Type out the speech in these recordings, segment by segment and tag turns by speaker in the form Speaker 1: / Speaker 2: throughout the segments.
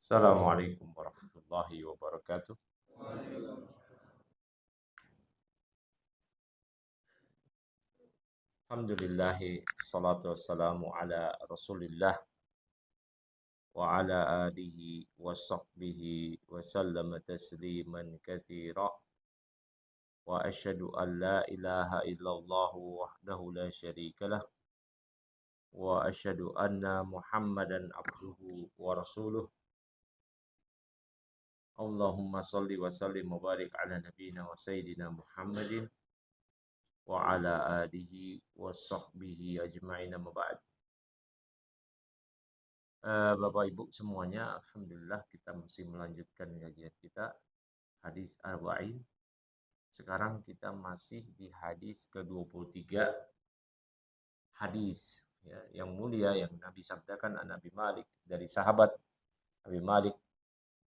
Speaker 1: Assalamualaikum warahmatullahi wabarakatuh. Alhamdulillahi salatu wassalamu ala Rasulillah wa ala alihi wa sahbihi wa sallama tasliman katsira wa asyhadu an la ilaha illallah wahdahu la syarika lah wa asyhadu anna Muhammadan abduhu wa rasuluh. Allahumma salli wa sallim wa barik ala nabiyyina wa sayyidina Muhammadin wa ala alihi wa sahbihi ajma'in amma ba'd. Bapak Ibu semuanya, alhamdulillah kita masih melanjutkan kajian kita hadis arba'in. Sekarang kita masih di hadis ke-23, hadis ya, yang mulia yang Nabi sabdakan an Abi Malik, dari sahabat Abi Malik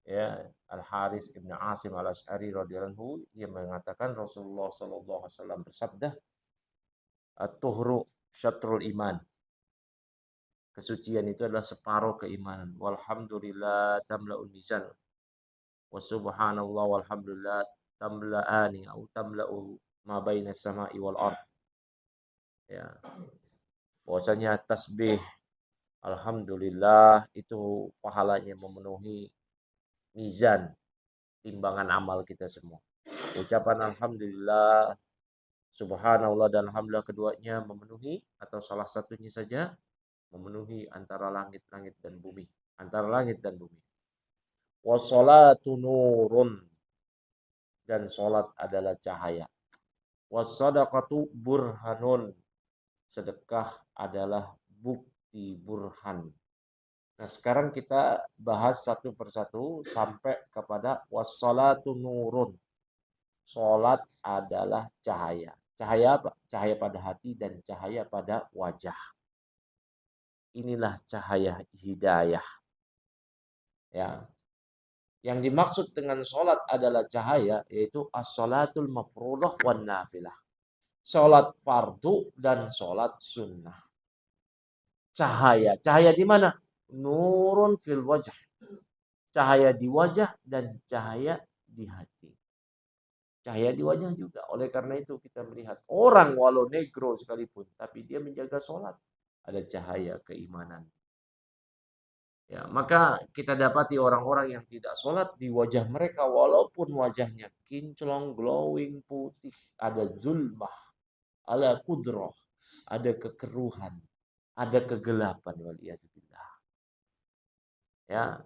Speaker 1: ya, Al Haris ibn Asim Al Asy'ari radhiyallahu anhu, yang mengatakan Rasulullah sallallahu alaihi wasallam bersabda, at-tuhru syatrul iman. Kesucian itu adalah separuh keimanan. Walhamdulillah tamla'ul mizan. Wa subhanallah walhamdulillah tamla'ani atau tamla'u ma baina sama'i wal ard. Ya. Bahwasanya tasbih alhamdulillah itu pahalanya memenuhi mizan, timbangan amal kita semua. Ucapan alhamdulillah, subhanallah dan alhamdulillah keduanya memenuhi, atau salah satunya saja memenuhi antara langit-langit dan bumi, antara langit dan bumi. Wassalatu nurun, dan salat adalah cahaya. Wassadaqatu burhanun, sedekah adalah bukti burhan. Nah, sekarang kita bahas satu persatu sampai kepada wassalatu nurun. Salat adalah cahaya. Cahaya apa? Cahaya pada hati dan cahaya pada wajah. Inilah cahaya hidayah. Ya. Yang dimaksud dengan sholat adalah cahaya, yaitu as-sholatul mafruḍah wan nafilah. Sholat fardu dan sholat sunnah. Cahaya. Cahaya di mana? Nurun fil wajah. Cahaya di wajah dan cahaya di hati. Cahaya di wajah juga. Oleh karena itu kita melihat orang walau negro sekalipun, tapi dia menjaga sholat. Ada cahaya keimanan. Ya, maka kita dapati orang-orang yang tidak sholat, di wajah mereka walaupun wajahnya kinclong, glowing, putih, ada zulmah, ada kudroh, ada kekeruhan, ada kegelapan, waliyadzubillah. Ya,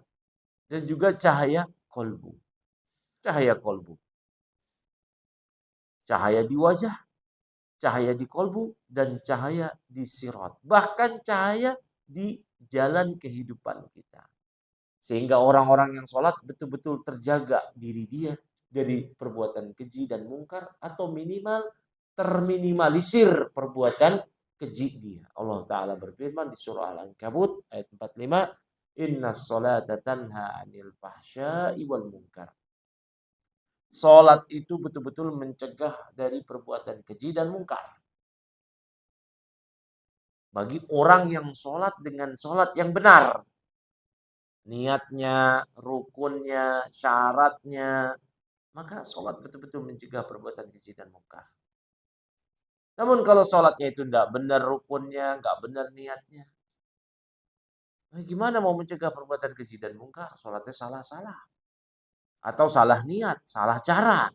Speaker 1: dan juga cahaya kolbu, cahaya kolbu, cahaya di wajah, cahaya di kolbu, dan cahaya di sirat, bahkan cahaya di jalan kehidupan kita. Sehingga orang-orang yang sholat betul-betul terjaga diri dia dari perbuatan keji dan mungkar, atau minimal terminimalisir perbuatan keji dia. Allah Ta'ala berfirman di surah Al-Ankabut ayat 45, Inna sholata tanha anil fahsya'i wal munkar. Sholat itu betul-betul mencegah dari perbuatan keji dan mungkar. Bagi orang yang sholat dengan sholat yang benar, niatnya, rukunnya, syaratnya, maka sholat betul-betul mencegah perbuatan keji dan mungkar. Namun kalau sholatnya itu tidak benar rukunnya, nggak benar niatnya, gimana mau mencegah perbuatan keji dan mungkar? Sholatnya salah-salah. Atau salah niat, salah cara.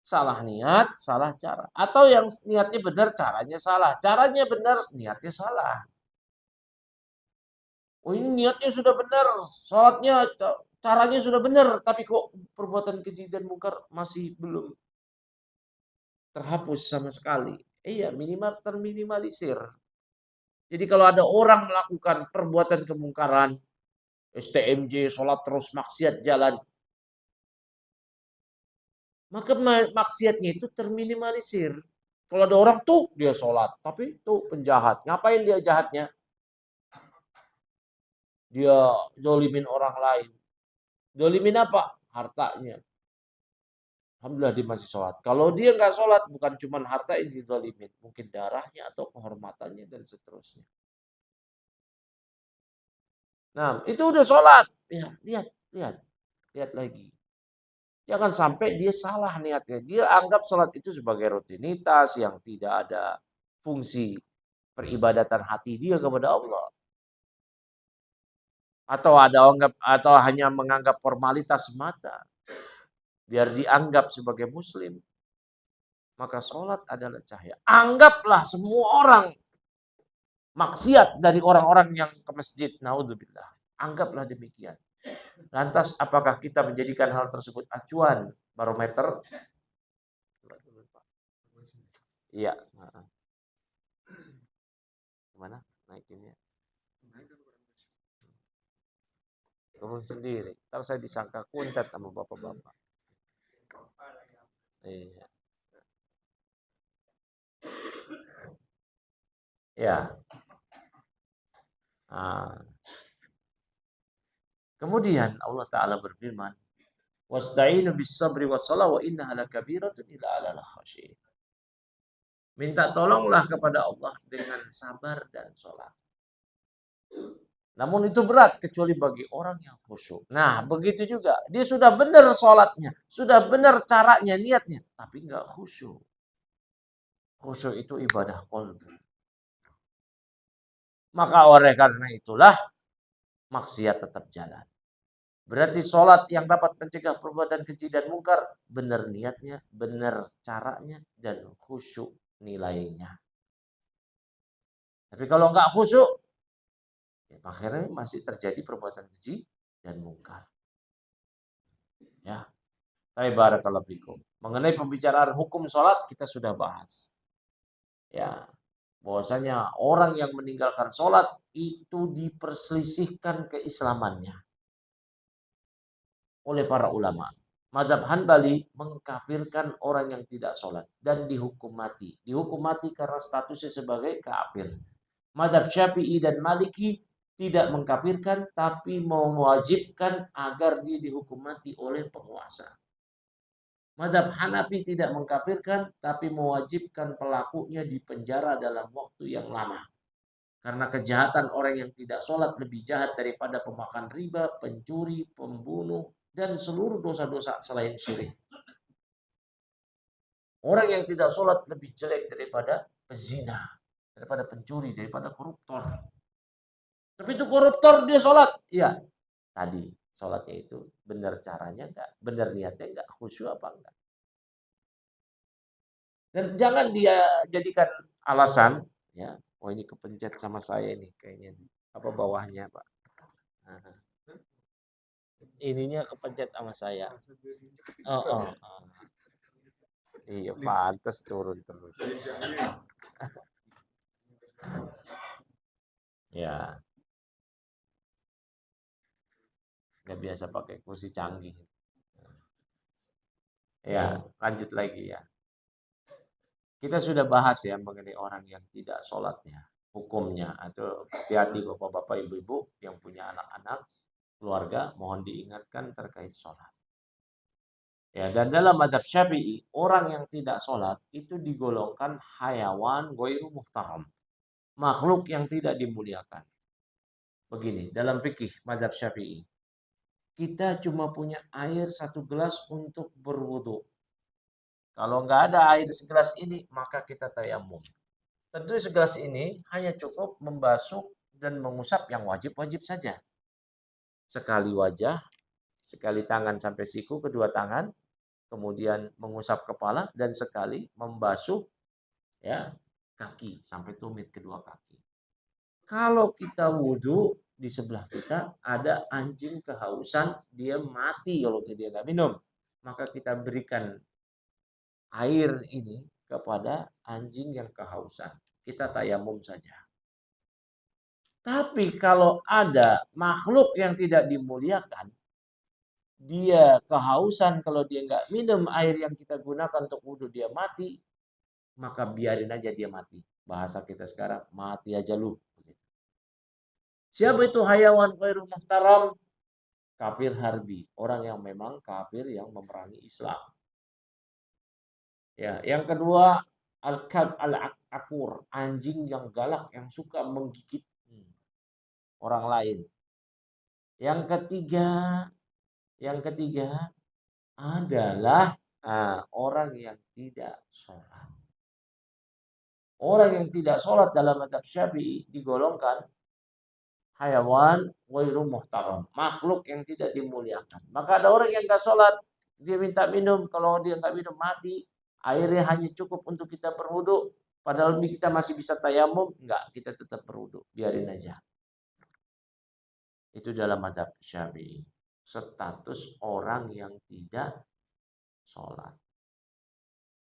Speaker 1: Salah niat, salah cara. Atau yang niatnya benar, caranya salah. Caranya benar, niatnya salah. Oh, ini niatnya sudah benar, sholatnya, caranya sudah benar, tapi kok perbuatan keji dan mungkar masih belum terhapus sama sekali. Iya, minimal terminimalisir. Jadi kalau ada orang melakukan perbuatan kemungkaran, STMJ, sholat terus, maksiat jalan, maka maksiatnya itu terminimalisir. Kalau ada orang tuh dia sholat, tapi tuh penjahat. Ngapain dia jahatnya? Dia zolimin orang lain. Zolimin apa? Hartanya. Alhamdulillah dia masih sholat. Kalau dia nggak sholat, bukan cuma harta yang dizolimin, mungkin darahnya atau kehormatannya dan seterusnya. Nah, itu udah sholat. Ya, lihat lagi. Jangan sampai dia salah niatnya. Dia anggap sholat itu sebagai rutinitas yang tidak ada fungsi peribadatan hati dia kepada Allah. Atau hanya menganggap formalitas semata. Biar dianggap sebagai muslim. Maka sholat adalah cahaya. Anggaplah semua orang maksiat dari orang-orang yang ke masjid. Naudzubillah. Anggaplah demikian. Lantas apakah kita menjadikan hal tersebut acuan, barometer? Iya. Gimana naikinnya? Turun sendiri. Ntar saya disangka kuntet sama bapak-bapak. Iya. Ya. Nah. Kemudian Allah Ta'ala berfirman, wasta'inu bis sabri wassalah wa innaha lakabiratun illa 'alal khashiyin. Minta tolonglah kepada Allah dengan sabar dan sholat. Namun itu berat kecuali bagi orang yang khusyuk. Nah, begitu juga. Dia sudah benar sholatnya, sudah benar caranya, niatnya, tapi nggak khusyuk. Khusyuk itu ibadah qalbi. Maka oleh karena itulah maksiat tetap jalan. Berarti sholat yang dapat mencegah perbuatan keji dan mungkar, benar niatnya, benar caranya, dan khusyuk nilainya. Tapi kalau nggak khusyuk, ya akhirnya masih terjadi perbuatan keji dan mungkar. Ya, barakallahu fikum. Mengenai pembicaraan hukum sholat kita sudah bahas. Ya, bahwasanya orang yang meninggalkan sholat itu diperselisihkan keislamannya oleh para ulama. Mazhab Hanbali mengkafirkan orang yang tidak sholat dan dihukum mati. Dihukum mati karena statusnya sebagai kafir. Mazhab Syafi'i dan Maliki tidak mengkafirkan tapi mewajibkan agar dia dihukum mati oleh penguasa. Mazhab Hanafi tidak mengkafirkan tapi mewajibkan pelakunya dipenjara dalam waktu yang lama. Karena kejahatan orang yang tidak sholat lebih jahat daripada pemakan riba, pencuri, pembunuh, dan seluruh dosa-dosa selain syirik. Orang yang tidak sholat lebih jelek daripada pezina, daripada pencuri, daripada koruptor. Tapi itu koruptor dia sholat. Iya, tadi sholatnya itu benar caranya enggak, benar niatnya enggak, khusyuk apa enggak. Dan jangan dia jadikan alasan, ya, oh ini kepencet sama saya ini kayaknya. Apa bawahnya, Pak? Nah, ininya kepencet sama saya. Oh. Iya, pantas turun terus. Ya, nggak biasa pakai kursi canggih. Ya, lanjut lagi ya. Kita sudah bahas ya mengenai orang yang tidak sholatnya, hukumnya. Atau hati-hati bapak-bapak, ibu-ibu yang punya anak-anak, keluarga, mohon diingatkan terkait sholat. Ya, dan dalam mazhab Syafi'i, orang yang tidak sholat itu digolongkan hayawan ghairu muhtaram. Makhluk yang tidak dimuliakan. Begini, dalam fikih mazhab Syafi'i, kita cuma punya air 1 gelas untuk berwudu. Kalau nggak ada air segelas ini, maka kita tayamum. Tentu segelas ini hanya cukup membasuh dan mengusap yang wajib-wajib saja. Sekali wajah, sekali tangan sampai siku, kedua tangan, kemudian mengusap kepala, dan sekali membasuh ya kaki sampai tumit kedua kaki. Kalau kita wudhu, di sebelah kita ada anjing kehausan, dia mati kalau dia nggak minum. Maka kita berikan air ini kepada anjing yang kehausan. Kita tayamum saja. Tapi kalau ada makhluk yang tidak dimuliakan, dia kehausan, kalau dia nggak minum air yang kita gunakan untuk wudhu, dia mati, maka biarin aja dia mati. Bahasa kita sekarang, mati aja lu. Siapa itu hayawan ghairu muhtaram? Kafir harbi, orang yang memang kafir yang memerangi Islam. Ya, yang kedua al-kalb al-akur, anjing yang galak yang suka menggigit orang lain. Yang ketiga, adalah orang yang tidak sholat. Orang yang tidak sholat dalam mazhab Syafi'i digolongkan hayawan ghairu muhtaram, makhluk yang tidak dimuliakan. Maka ada orang yang nggak sholat, dia minta minum, kalau dia nggak minum mati, airnya hanya cukup untuk kita berwudu, padahal kita masih bisa tayamum, enggak, kita tetap berwudu, biarin aja. Itu dalam mazhab Syafi'i. Status orang yang tidak sholat.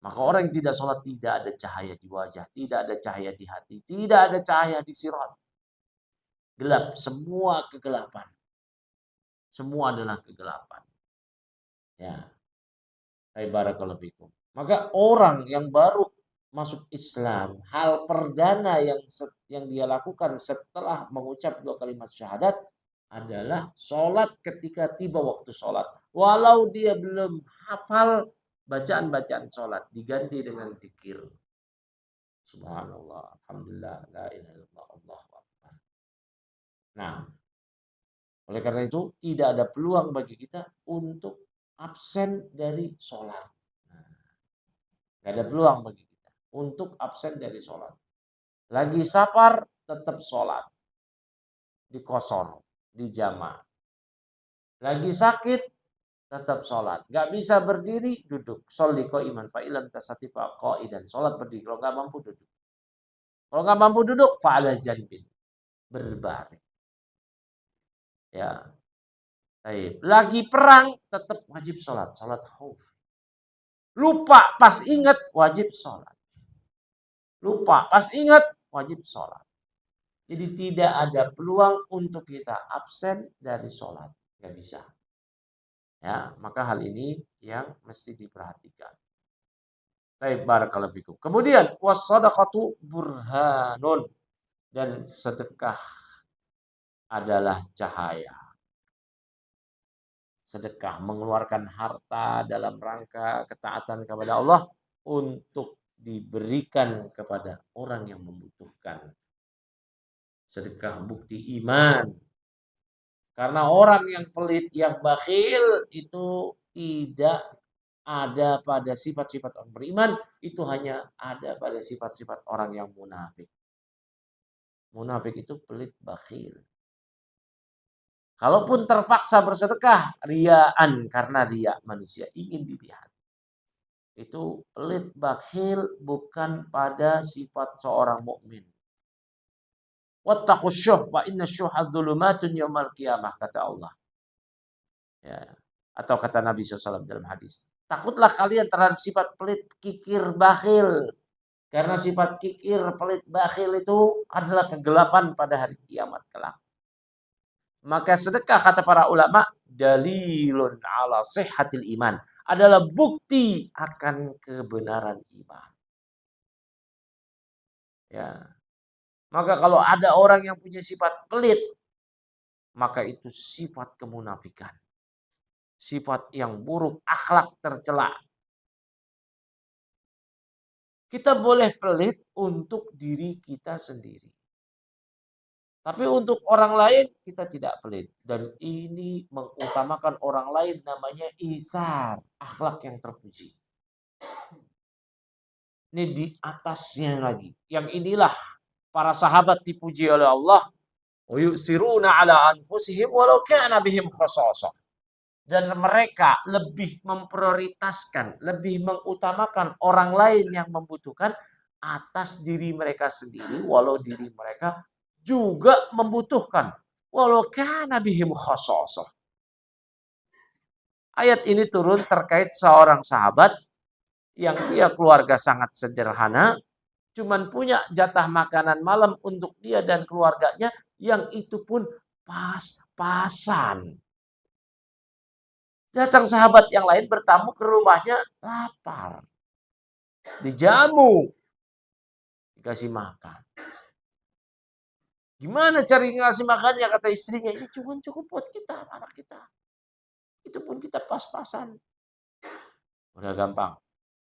Speaker 1: Maka orang yang tidak sholat tidak ada cahaya di wajah, tidak ada cahaya di hati, tidak ada cahaya di sirat. Gelap, semua kegelapan. Semua adalah kegelapan. Ya, barakallahu fikum. Maka orang yang baru masuk Islam, hal perdana yang dia lakukan setelah mengucap 2 kalimat syahadat adalah sholat ketika tiba waktu sholat. Walau dia belum hafal bacaan-bacaan sholat, diganti dengan zikir. Subhanallah, alhamdulillah, la ilaha illallah, Allahu akbar. Nah, oleh karena itu tidak ada peluang bagi kita untuk absen dari sholat. Tidak ada peluang bagi kita untuk absen dari sholat. Lagi safar tetap sholat, di qashar, di jamaah. Lagi sakit tetap sholat. Gak bisa berdiri, duduk. Sholli qa'iman fa ilam tasati fa qa'idan. Sholat berdiri. Kalau gak mampu duduk. Kalau gak mampu duduk, fa'ala janbin. Berbaring. Ya. Baik. Lagi perang, tetap wajib sholat. Sholat khauf. Lupa pas ingat, wajib sholat. Lupa pas ingat, wajib sholat. Jadi tidak ada peluang untuk kita absen dari sholat. Gak bisa. Ya, maka hal ini yang mesti diperhatikan. Baik, barakallahu fikum. Kemudian was-shadaqatu burhanun, dan sedekah adalah cahaya. Sedekah mengeluarkan harta dalam rangka ketaatan kepada Allah untuk diberikan kepada orang yang membutuhkan. Sedekah bukti iman. Karena orang yang pelit, yang bakhil itu tidak ada pada sifat-sifat orang beriman, itu hanya ada pada sifat-sifat orang yang munafik. Munafik itu pelit, bakhil. Kalaupun terpaksa bersedekah, riaan, karena ria, manusia ingin dilihat. Itu pelit, bakhil bukan pada sifat seorang mukmin. Wattaqus syuh fa inna syuha dzulumatun yaumal qiyamah, kata Allah. Ya. Atau kata Nabi SAW dalam hadis. Takutlah kalian terhadap sifat pelit, kikir, bakhil. Karena sifat kikir, pelit, bakhil itu adalah kegelapan pada hari kiamat kelak. Maka sedekah, kata para ulama, dalilun ala sihhatil iman. Adalah bukti akan kebenaran iman. Ya. Maka kalau ada orang yang punya sifat pelit, maka itu sifat kemunafikan. Sifat yang buruk, akhlak tercela. Kita boleh pelit untuk diri kita sendiri. Tapi untuk orang lain kita tidak pelit. Dan ini mengutamakan orang lain, namanya isar, akhlak yang terpuji. Ini di atasnya lagi. Yang inilah para sahabat dipuji oleh Allah. Yusiruna ala anfusihim walau kana bihim khasasah. Dan mereka lebih memprioritaskan, lebih mengutamakan orang lain yang membutuhkan atas diri mereka sendiri, walau diri mereka juga membutuhkan. Walau kana bihim khasasah. Ayat ini turun terkait seorang sahabat yang dia keluarga sangat sederhana, cuman punya jatah makanan malam untuk dia dan keluarganya, yang itu pun pas-pasan. Datang sahabat yang lain bertamu ke rumahnya, lapar. Dijamu. Dikasih makan. Gimana cari ngasih makannya, kata istrinya, ini cuma cukup buat kita, anak kita. Itu pun kita pas-pasan. Udah gampang.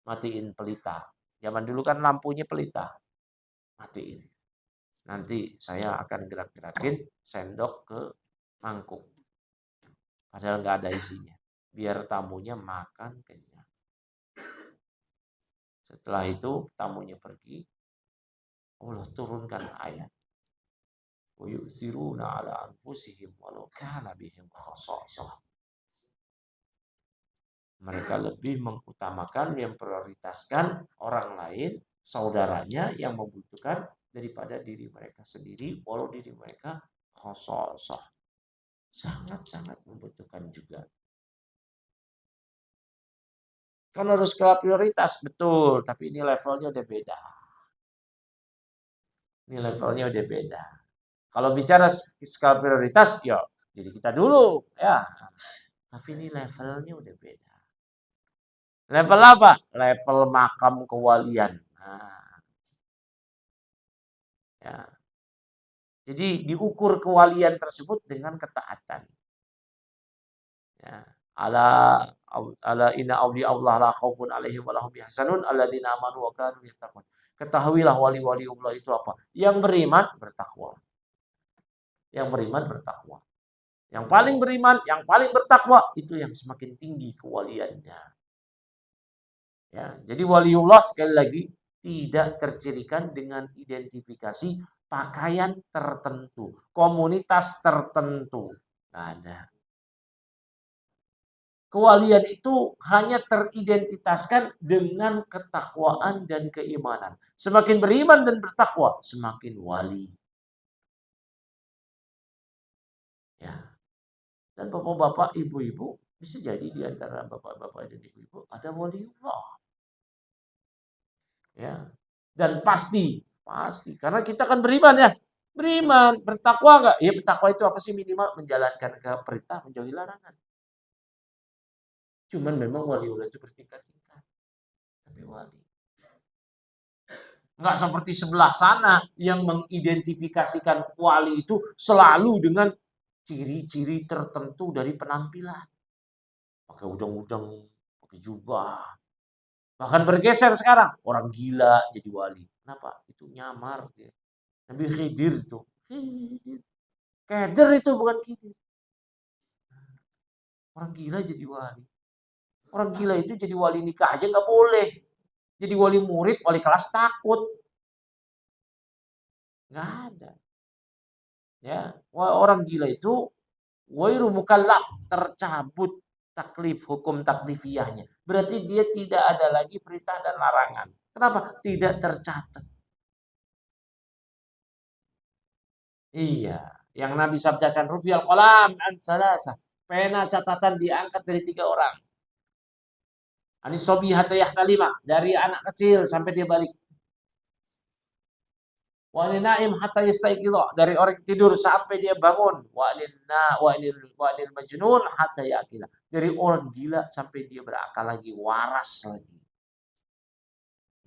Speaker 1: Matiin pelita. Zaman dulu kan lampunya pelita. Matiin. Nanti saya akan gerak-gerakin sendok ke mangkuk. Padahal nggak ada isinya. Biar tamunya makan kenyang. Setelah itu tamunya pergi, Allah turunkan ayat. Wa yu'thiruna ala anfusihim walau kana bihim khasasah. Mereka lebih mengutamakan, memprioritaskan orang lain, saudaranya yang membutuhkan daripada diri mereka sendiri, walau diri mereka khasasah. Sangat-sangat membutuhkan juga. Kan harus skala prioritas, betul. Tapi ini levelnya udah beda. Ini levelnya udah beda. Kalau bicara skala prioritas, ya jadi kita dulu. Ya. Tapi ini levelnya udah beda. Level apa? Level makam kewalian. Nah, ya. Jadi diukur kewalian tersebut dengan ketaatan. Ya. Ala ala inna awliya Allah la khaufun alaihim wa lahum yahzanun alladzina amanu wa kanu yattaqun. Ketahuilah wali-wali Allah itu apa? Yang beriman bertakwa. Yang beriman bertakwa. Yang paling beriman, yang paling bertakwa itu yang semakin tinggi kewaliannya. Ya, jadi waliullah sekali lagi tidak tercirikan dengan identifikasi pakaian tertentu, komunitas tertentu. Nggak ada. Kewalian itu hanya teridentitaskan dengan ketakwaan dan keimanan. Semakin beriman dan bertakwa, semakin wali. Ya. Dan bapak-bapak, ibu-ibu, bisa jadi di antara bapak-bapak dan ibu-ibu ada waliullah. Ya. Dan pasti karena kita kan beriman ya. Beriman, bertakwa enggak? Ya bertakwa itu apa sih, minimal menjalankan perintah, menjauhi larangan. Cuman memang waliullah itu bertingkat-tingkat. Tapi wali. Enggak seperti sebelah sana yang mengidentifikasikan wali itu selalu dengan ciri-ciri tertentu dari penampilan. Pakai udang-udang, pakai jubah. Bahkan bergeser sekarang, orang gila jadi wali. Kenapa? Itu nyamar dia. Nabi Khidir itu. Keder itu bukan Khidir. Orang gila jadi wali. Orang gila itu jadi wali nikah aja nggak boleh. Jadi wali murid, wali kelas takut. Nggak ada. Ya, orang gila itu wairu mukallaf, tercabut taklif, hukum taklifiyahnya. Berarti dia tidak ada lagi perintah dan larangan. Kenapa? Tidak tercatat. Iya, yang Nabi sabdakan rufi'al qalam an salasa. Pena catatan diangkat dari 3 orang. Anis sobi hatta yahtalima, dari anak kecil sampai dia balik. Wa naim hatta yastayqidha, dari orang tidur sampai dia bangun. Wa lil majnun hatta yaqila, dari orang gila sampai dia berakal lagi, waras lagi.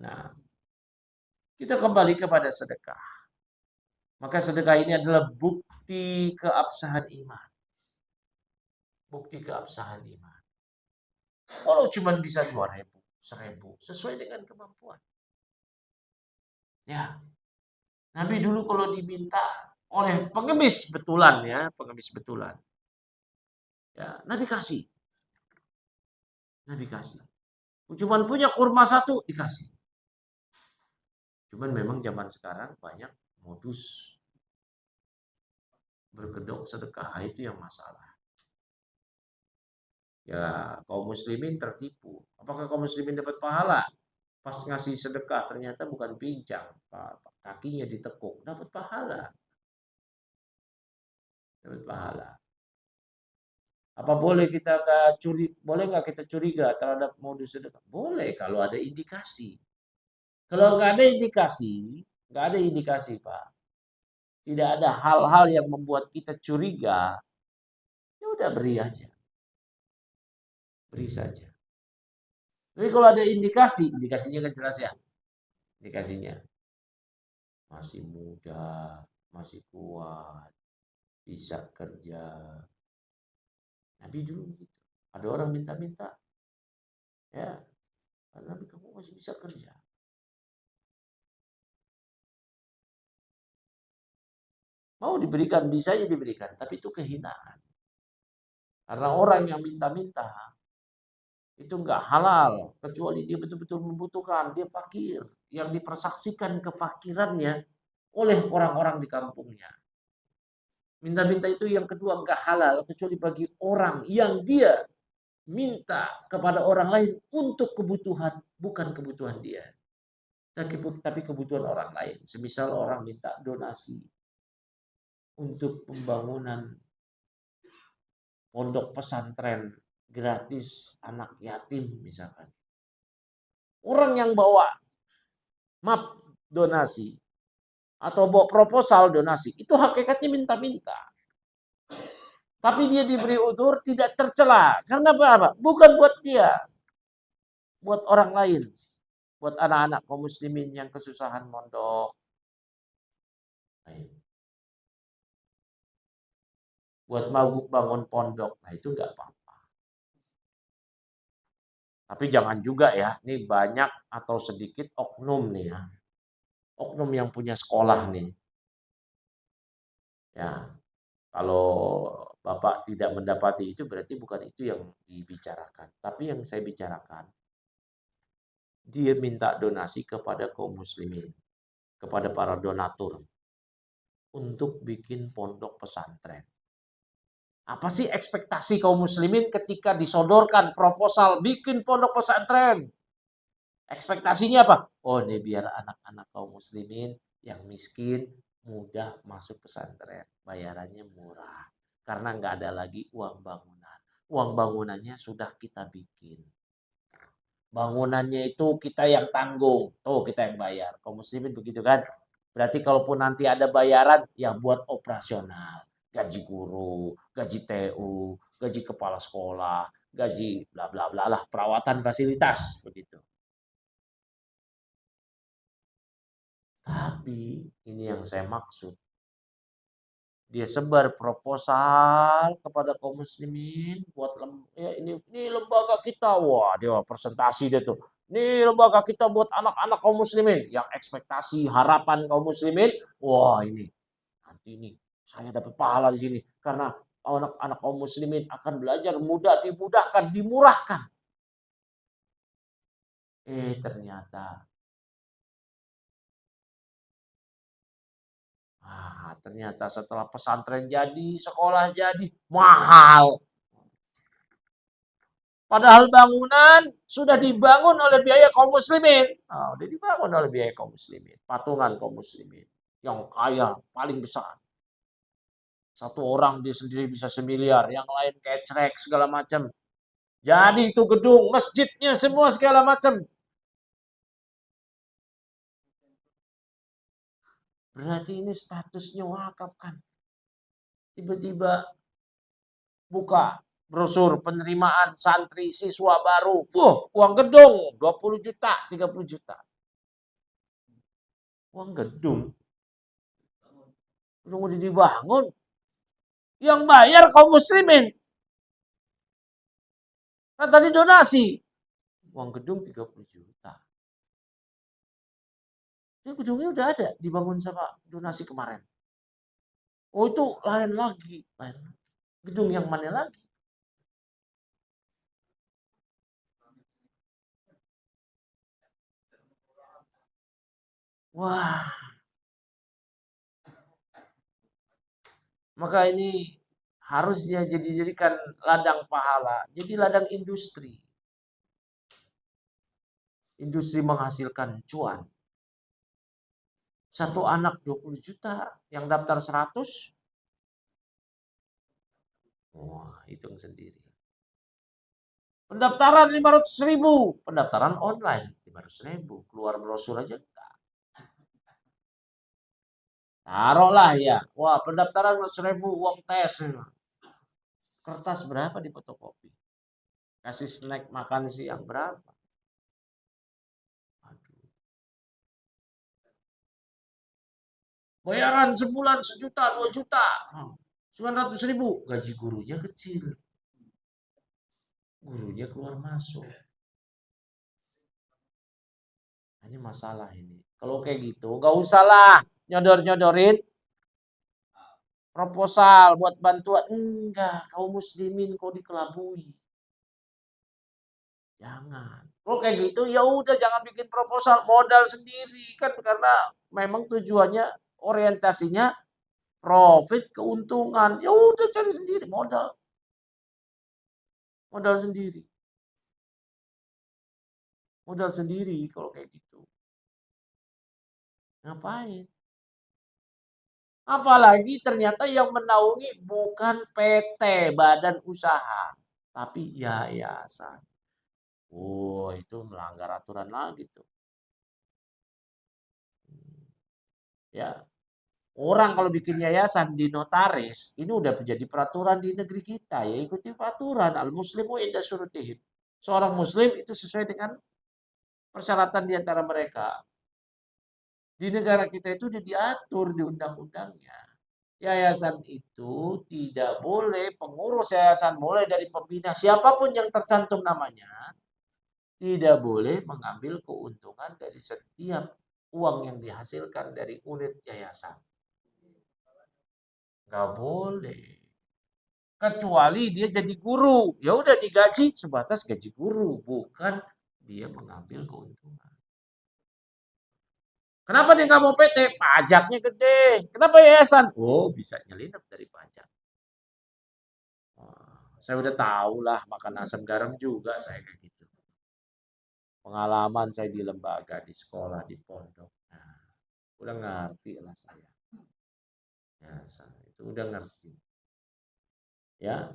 Speaker 1: Nah, kita kembali kepada sedekah. Maka sedekah ini adalah bukti keabsahan iman. Bukti keabsahan iman. Kalau cuma bisa 2.000, 1.000, sesuai dengan kemampuan. Ya, Nabi dulu kalau diminta oleh pengemis betulan ya, pengemis betulan. Ya, Nabi kasih. Nabi kasih. Cuman punya kurma 1 dikasih. Cuman memang zaman sekarang banyak modus berkedok sedekah, itu yang masalah. Ya, kaum muslimin tertipu. Apakah kaum muslimin dapat pahala? Pas ngasih sedekah ternyata bukan pincang, kakinya ditekuk, dapat pahala. Dapat pahala. Apa boleh kita nggak kita curiga terhadap modus sedekah? Boleh kalau ada indikasi. Kalau nggak ada indikasi Pak. Tidak ada hal-hal yang membuat kita curiga, ya udah beri aja. Beri saja. Tapi kalau ada indikasi, indikasinya kan jelas ya. Indikasinya masih muda, masih kuat, bisa kerja. Nabi dulu gitu. Ada orang minta-minta, ya, Nabi kamu masih bisa kerja. Mau diberikan, bisa aja diberikan, tapi itu kehinaan. Karena orang yang minta-minta itu nggak halal kecuali dia betul-betul membutuhkan, dia fakir, yang dipersaksikan kefakirannya oleh orang-orang di kampungnya. Minta-minta itu yang kedua nggak halal kecuali bagi orang yang dia minta kepada orang lain untuk kebutuhan, bukan kebutuhan dia. Tapi kebutuhan orang lain. Semisal orang minta donasi untuk pembangunan pondok pesantren gratis anak yatim misalkan. Orang yang bawa map donasi atau bawa proposal donasi itu hakikatnya minta-minta. Tapi dia diberi udzur tidak tercela. Karena apa? Bukan buat dia. Buat orang lain. Buat anak-anak kaum muslimin yang kesusahan mondok. Buat mau bangun pondok. Nah itu enggak apa-apa. Tapi jangan juga ya. Ini banyak atau sedikit oknum nih ya. Oknum yang punya sekolah nih. Ya. Kalau Bapak tidak mendapati itu berarti bukan itu yang dibicarakan. Tapi yang saya bicarakan, dia minta donasi kepada kaum muslimin, kepada para donatur untuk bikin pondok pesantren. Apa sih ekspektasi kaum muslimin ketika disodorkan proposal bikin pondok pesantren? Ekspektasinya apa? Oh, ini biar anak-anak kaum muslimin yang miskin mudah masuk pesantren. Bayarannya murah. Karena nggak ada lagi uang bangunan. Uang bangunannya sudah kita bikin. Bangunannya itu kita yang tanggung. Tuh kita yang bayar. Kaum muslimin begitu kan? Berarti kalaupun nanti ada bayaran, ya buat operasional. Gaji guru, gaji TU, gaji kepala sekolah, gaji bla bla bla lah, perawatan fasilitas begitu. Tapi ini yang saya maksud. Dia sebar proposal kepada kaum muslimin buat ya ini lembaga kita. Wah, dia presentasi dia tuh. Ini lembaga kita buat anak-anak kaum muslimin yang ekspektasi harapan kaum muslimin. Wah, ini nanti ini saya dapat pahala di sini karena anak-anak kaum muslimin akan belajar mudah, dimudahkan, dimurahkan. Ternyata ternyata setelah pesantren jadi, sekolah jadi, mahal. Padahal bangunan sudah dibangun oleh biaya kaum muslimin. Udah dibangun oleh biaya kaum muslimin. Patungan kaum muslimin. Yang kaya paling besar. Satu orang dia sendiri bisa semiliar. Yang lain kecrek segala macam. Jadi itu gedung, masjidnya semua segala macam. Berarti ini statusnya wakaf kan. Tiba-tiba buka brosur penerimaan santri siswa baru. Uang gedung 20 juta, 30 juta. Uang gedung. Udah dibangun. Yang bayar kaum muslimin. Kan tadi donasi. Uang gedung 30 juta. Ini gedungnya udah ada dibangun sama donasi kemarin. Oh itu lain lagi. Gedung yang mana lagi? Wah. Maka ini harusnya jadikan ladang pahala. Jadi ladang industri. Industri menghasilkan cuan. Satu anak 20 juta, yang daftar 100. Wah, hitung sendiri. Pendaftaran 500.000, pendaftaran online 500.000, keluar brosur aja enggak. Taruhlah ya, wah pendaftaran 100.000 uang tes. Kertas berapa di fotokopi? Kasih snack makan siang berapa? Aduh. Bayaran sebulan 1 juta, 2 juta. 900.000, gaji gurunya kecil. Gurunya keluar masuk. Ini masalah ini. Kalau kayak gitu, nggak usah lah nyodor-nyodorin proposal buat bantuan. Enggak, kaum muslimin kok dikelabui. Jangan. Kalau kayak gitu ya udah jangan bikin proposal, modal sendiri kan karena memang tujuannya orientasinya profit, keuntungan. Ya udah cari sendiri modal. Modal sendiri. Modal sendiri kalau kayak gitu. Ngapain? Apalagi ternyata yang menaungi bukan PT, badan usaha, tapi yayasan. Oh, itu melanggar aturan lagi tuh. Ya, orang kalau bikin yayasan di notaris, ini udah menjadi peraturan di negeri kita. Ya ikuti peraturan. Al-muslimu inda syurutihim. Seorang muslim itu sesuai dengan persyaratan di antara mereka. Di negara kita itu udah diatur di undang-undangnya. Yayasan itu tidak boleh, pengurus yayasan mulai dari pembina siapapun yang tercantum namanya, tidak boleh mengambil keuntungan dari setiap uang yang dihasilkan dari unit yayasan. Nggak boleh. Kecuali dia jadi guru. Ya udah digaji sebatas gaji guru, bukan dia mengambil keuntungan. Kenapa dia nggak mau PT? Pajaknya gede. Kenapa yayasan? Oh, bisa nyelinap dari pajak. Wah, saya udah tahu lah makan asam garam juga saya kayak gitu. Pengalaman saya di lembaga, di sekolah, di pondok. Nah, udah ngerti lah saya. Ya, saya itu udah ngerti. Ya,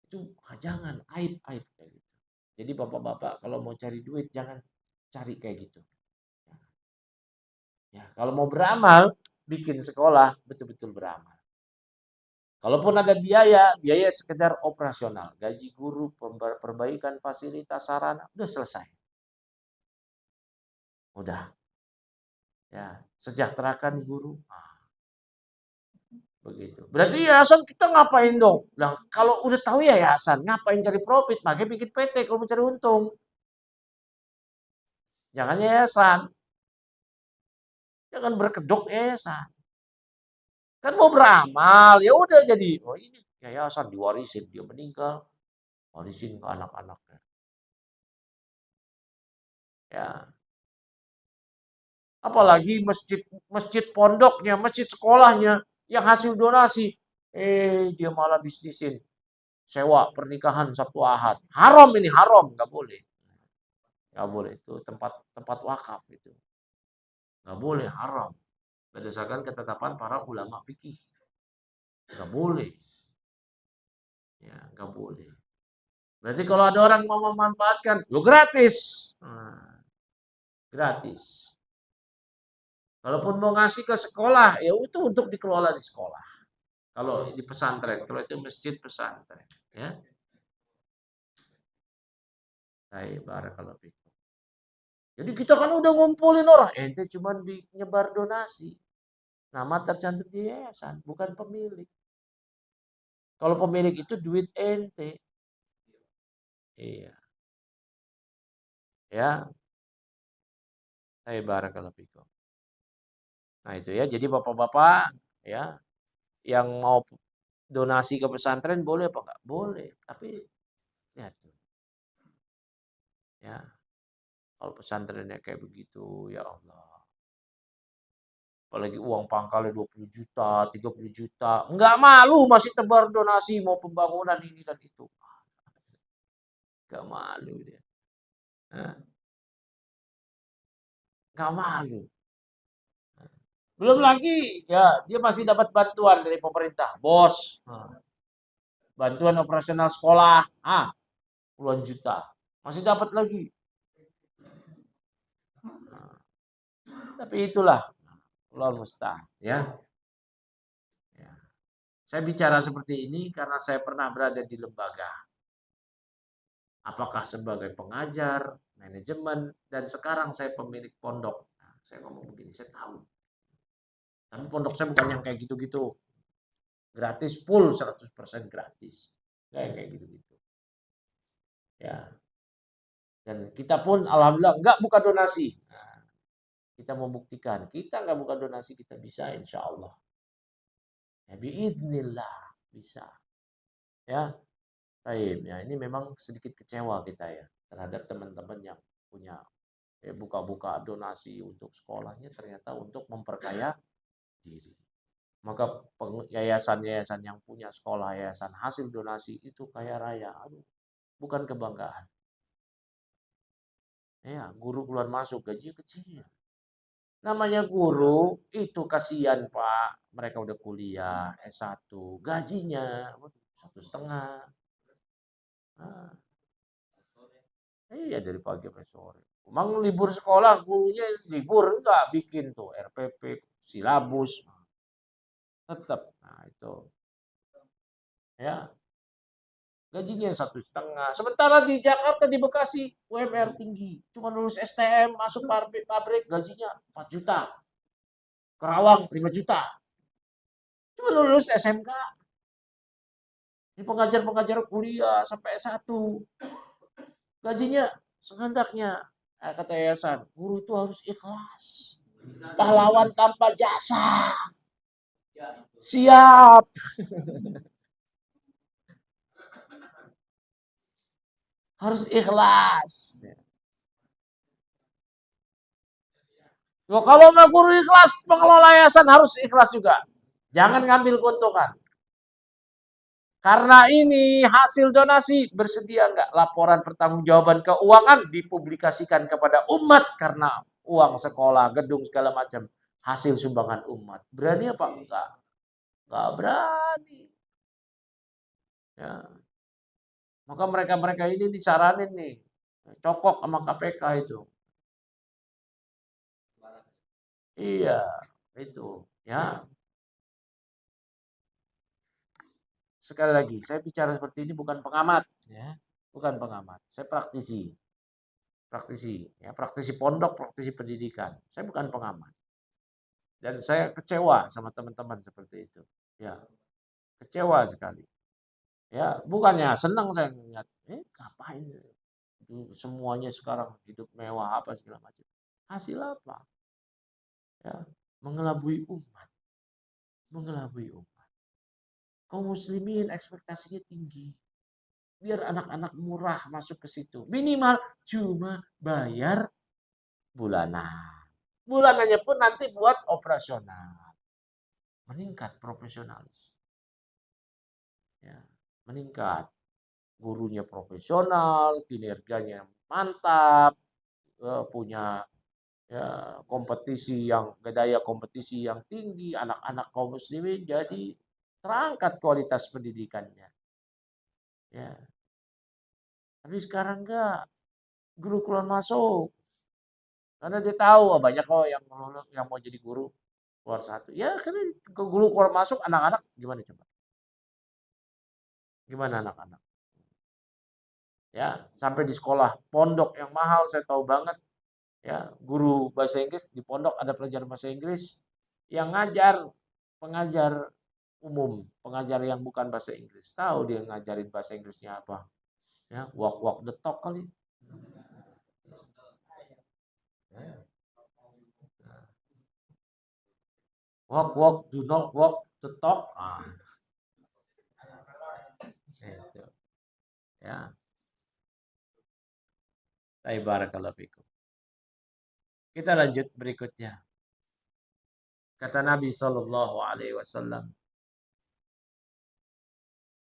Speaker 1: itu jangan aib-aib kayak gitu. Jadi bapak-bapak kalau mau cari duit jangan cari kayak gitu. Ya, kalau mau beramal, bikin sekolah betul-betul beramal. Kalaupun ada biaya, biaya sekedar operasional, gaji guru, perbaikan fasilitas sarana, udah selesai. Udah, ya, sejahterakan guru. Nah, begitu. Berarti yayasan kita ngapain dong? Nah, kalau udah tahu yayasan, ngapain cari profit? Makanya bikin PT kalau mau cari untung. Jangan yayasan, jangan berkedok yayasan. Kan mau beramal, ya udah jadi. Oh ini yayasan diwarisin, dia meninggal, warisin ke anak-anaknya. Ya, apalagi masjid masjid pondoknya, masjid sekolahnya yang hasil donasi, dia malah bisnisin sewa pernikahan Sabtu Ahad. Haram ini haram, nggak boleh. Nggak boleh itu tempat tempat wakaf itu. Nggak boleh haram. Berdasarkan ketetapan para ulama fikih. Nggak boleh. Ya, nggak boleh. Berarti kalau ada orang mau memanfaatkan, lo gratis. Nah, gratis. Kalaupun mau ngasih ke sekolah, ya itu untuk dikelola di sekolah. Kalau di pesantren, kalau itu masjid pesantren, ya. Baik, barakallahu fikum. Jadi kita kan udah ngumpulin orang, ente cuma nyebar donasi. Nama tercantum di yayasan, bukan pemilik. Kalau pemilik itu duit ente. Iya, ya. Barakallahu fikum. Nah, itu ya. Jadi Bapak-bapak ya yang mau donasi ke pesantren boleh apa enggak? Boleh. Tapi ya tuh, ya. Kalau pesantrennya kayak begitu, ya Allah. Apalagi uang pangkalnya 20 juta, 30 juta. Enggak malu masih tebar donasi mau pembangunan ini dan itu. Enggak malu dia. Hah, enggak malu. Belum lagi ya dia masih dapat bantuan dari pemerintah, bos. Bantuan operasional sekolah, puluhan juta. Masih dapat lagi. Tapi itulah Allah musta'an ya. Ya. Saya bicara seperti ini karena saya pernah berada di lembaga. Apakah sebagai pengajar, manajemen, dan sekarang saya pemilik pondok. Nah, saya ngomong begini, saya tahu. Tapi pondok saya bukan yang kayak gitu-gitu. Gratis full 100% gratis. Kayak gitu-gitu. Ya. Dan kita pun alhamdulillah enggak buka donasi. Nah, kita membuktikan kita enggak buka donasi kita bisa insya Allah. Ya biiznillah bisa. Ya, baik. Ya, ini memang sedikit kecewa kita ya terhadap teman-teman yang punya buka-buka donasi untuk sekolahnya ternyata untuk memperkaya diri. Maka yayasan-yayasan yang punya sekolah yayasan hasil donasi itu kaya raya. Aduh, bukan kebanggaan. Ya, guru keluar masuk gaji kecil. Namanya guru itu kasihan Pak. Mereka udah kuliah S1, gajinya 1,5. Nah, iya dari pagi sampai sore. Emang libur sekolah gurunya libur enggak bikin tuh RPP, silabus tetap. Nah itu ya gajinya 1,5. Sementara di Jakarta di Bekasi UMR tinggi. Cuma lulus STM masuk pabrik, pabrik gajinya 4 juta. Kerawang 5 juta. Cuma lulus SMK. Ini pengajar-pengajar kuliah sampai S1. Gajinya sehendaknya. Kata yayasan, guru itu harus ikhlas. Pahlawan tanpa jasa. Siap. Harus ikhlas. Loh, kalau mau guru ikhlas, pengelola yayasan harus ikhlas juga. Jangan ngambil keuntungan. Karena ini hasil donasi, bersedia nggak laporan pertanggungjawaban keuangan dipublikasikan kepada umat karena uang sekolah, gedung segala macam hasil sumbangan umat. Berani apa enggak? Enggak berani. Ya. Maka mereka-mereka ini disaranin nih, cokok sama KPK itu. Iya, itu. Ya, sekali lagi, saya bicara seperti ini bukan pengamat, ya, bukan pengamat. Saya praktisi, praktisi pondok, praktisi pendidikan. Saya bukan pengamat. Dan saya kecewa sama teman-teman seperti itu. Ya, kecewa sekali. Ya, bukannya senang saya melihat, ngapain semuanya sekarang hidup mewah apa segala macam. Hasil apa? Ya, mengelabui umat, mengelabui umat. Kaum muslimin ekspektasinya tinggi. Biar anak-anak murah masuk ke situ. Minimal cuma bayar bulanan. Bulanannya pun nanti buat operasional. Meningkat profesionalis. Ya, meningkat. Gurunya profesional, kinerjanya mantap, punya ya, kompetisi yang daya kompetisi yang tinggi, anak-anak kaum muslimin jadi terangkat kualitas pendidikannya. Ya. Tapi sekarang enggak, guru keluar masuk. Karena dia tahu banyak kok yang mau jadi guru keluar satu. Ya karena guru keluar masuk anak-anak gimana coba? Gimana anak-anak? Ya, sampai di sekolah pondok yang mahal saya tahu banget. Ya, guru bahasa Inggris di pondok ada pelajaran bahasa Inggris yang ngajar pengajar umum, pengajar yang bukan bahasa Inggris. Tahu dia ngajarin bahasa Inggrisnya apa? Ya, walk the talk kali. Walk, do not walk the talk. Itu. Ya, barakallahu fikum. Kita lanjut berikutnya. Kata Nabi Shallallahu Alaihi Wasallam,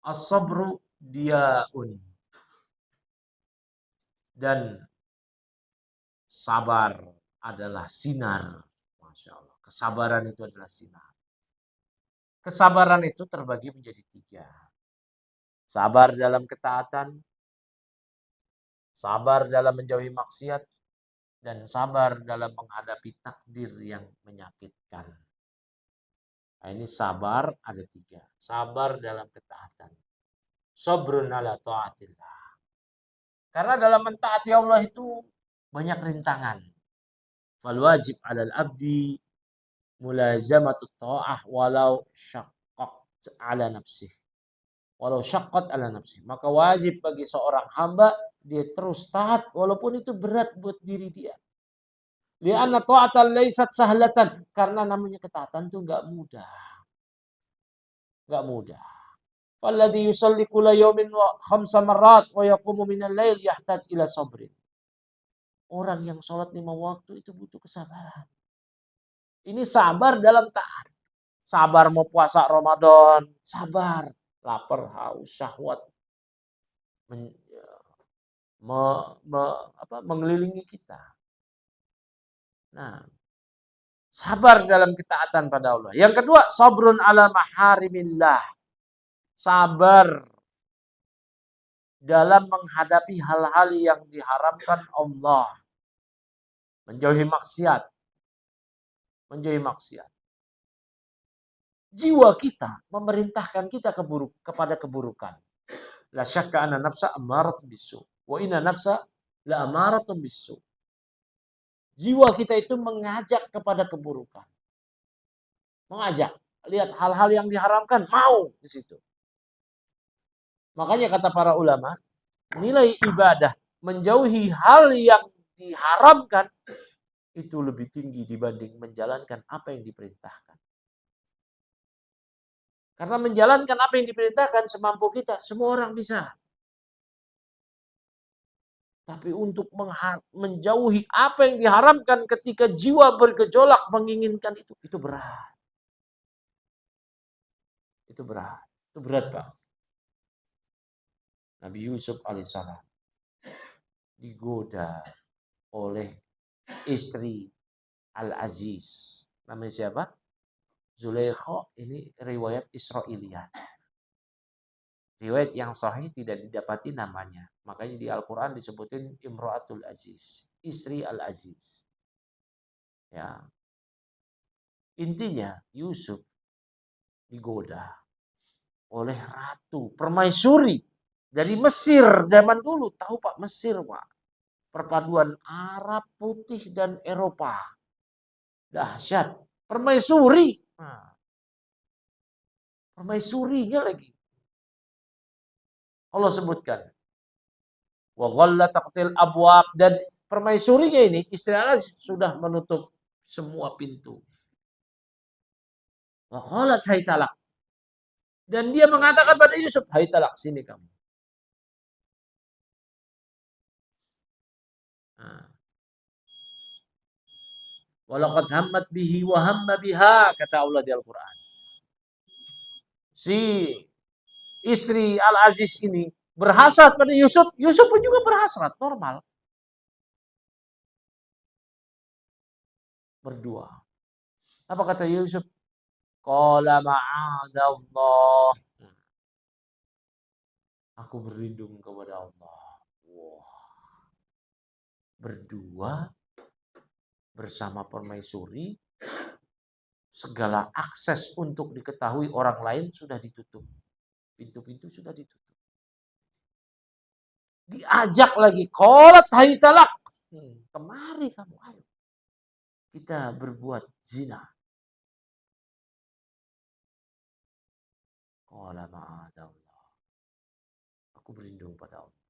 Speaker 1: as-sabru diaun, dan sabar adalah sinar. Masya Allah. Kesabaran itu adalah sinar. Kesabaran itu terbagi menjadi 3. Sabar dalam ketaatan, sabar dalam menjauhi maksiat, dan sabar dalam menghadapi takdir yang menyakitkan. Nah, ini sabar ada 3. Sabar dalam ketaatan. Sabrun ala ta'atillah. Karena dalam mentaati Allah itu banyak rintangan. Fal wajib 'alal abdi mulazamatu ta'ah walau syaqqat 'ala nafsih. Walau syaqqat 'ala nafsih. Maka wajib bagi seorang hamba dia terus taat walaupun itu berat buat diri dia. Li'anna ta'atan laysat sahlatan, karena namanya ketaatan itu enggak mudah. Enggak mudah. Walladzi yusalli kulla yawmin wa 5 marrat wa yaqumu minal lail yahtaj ila sabrin. Orang yang sholat 5 waktu itu butuh kesabaran. Ini sabar dalam taat. Sabar mau puasa Ramadan, sabar. Lapar, haus, syahwat mengelilingi kita. Nah, sabar dalam ketaatan pada Allah. Yang kedua, sabrun ala maharimillah. Sabar dalam menghadapi hal-hal yang diharamkan Allah. Menjauhi maksiat. Menjauhi maksiat. Jiwa kita memerintahkan kita kepada keburukan. La syakka anna nafsa ammaratun bisu. Wa inna nafsa la ammaratun bisu. Jiwa kita itu mengajak kepada keburukan. Mengajak. Lihat hal-hal yang diharamkan, mau di situ. Makanya kata para ulama, nilai ibadah menjauhi hal yang diharamkan itu lebih tinggi dibanding menjalankan apa yang diperintahkan. Karena menjalankan apa yang diperintahkan semampu kita, semua orang bisa. Tapi untuk menjauhi apa yang diharamkan ketika jiwa bergejolak menginginkan itu berat. Itu berat. Itu berat, Pak. Nabi Yusuf alaihissalam digoda oleh istri Al-Aziz. Namanya siapa? Zulaikha. Ini riwayat Israiliyat. Riwayat yang sahih tidak didapati namanya. Makanya di Al-Quran disebutin Imra'atul Aziz. Istri Al-Aziz. Ya. Intinya Yusuf digoda oleh ratu permaisuri dari Mesir zaman dulu. Tahu Pak, Mesir Pak. Perpaduan Arab putih dan Eropa. Dahsyat. Permaisuri. Nah, permaisurinya lagi. Allah sebutkan. Wa ghalla taqtil abwab. Dan permaisurinya ini istilahnya sudah menutup semua pintu. Wa qalat hai talak. Dan dia mengatakan pada Yusuf, hai talak, sini kamu. Nah. Walaqad hammat bihi wa hamma biha, kata Allah di Al-Quran. Si istri Al-Aziz ini berhasrat pada Yusuf. Yusuf pun juga berhasrat, normal. Berdua. Apa kata Yusuf? Qala ma'adallah. Aku berlindung kepada Allah. Wah. Berdua bersama permaisuri, segala akses untuk diketahui orang lain sudah ditutup. Pintu-pintu sudah ditutup. Diajak lagi, qalat hai talak. Kemari kamu, ayo. Kita berbuat zina. Qala ma'adallah. Aku berlindung pada Allah.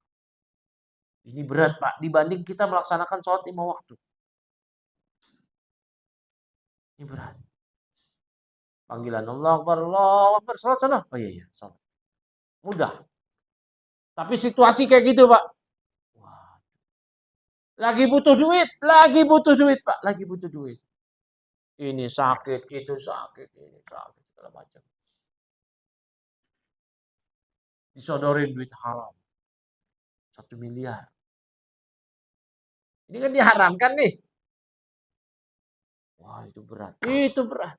Speaker 1: Ini berat Pak, dibanding kita melaksanakan sholat 5 waktu. Ini berat. Panggilan Allah Akbar, sholat sana. Oh iya, sholat. Mudah. Tapi situasi kayak gitu Pak. Wah. Lagi butuh duit Pak. Lagi butuh duit. Ini sakit, itu sakit, ini sakit, segala macam. Disodorin duit haram. 1 miliar. Ini kan diharamkan nih. Wah, itu berat. Itu berat.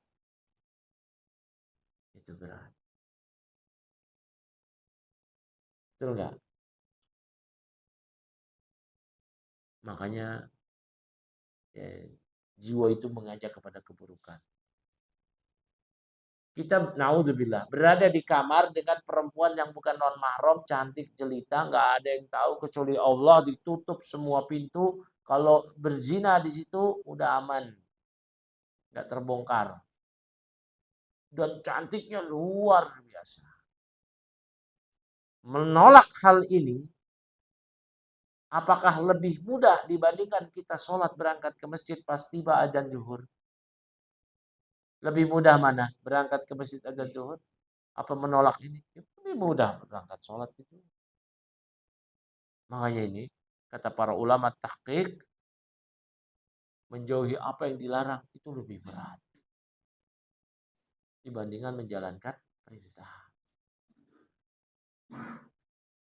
Speaker 1: Itu berat. Betul nggak? Makanya jiwa itu mengajak kepada keburukan. Kita naudzubillah berada di kamar dengan perempuan yang bukan non mahram, cantik, jelita, nggak ada yang tahu kecuali Allah, ditutup semua pintu. Kalau berzina di situ udah aman, nggak terbongkar. Dan cantiknya luar biasa. Menolak hal ini, apakah lebih mudah dibandingkan kita sholat berangkat ke masjid pas tiba adzan zuhur? Lebih mudah mana? Berangkat ke masjid adzan zuhur Apa menolak ini? Ya, lebih mudah berangkat sholat itu. Makanya ini kata para ulama tahqiq, menjauhi apa yang dilarang itu lebih berat dibandingkan menjalankan perintah.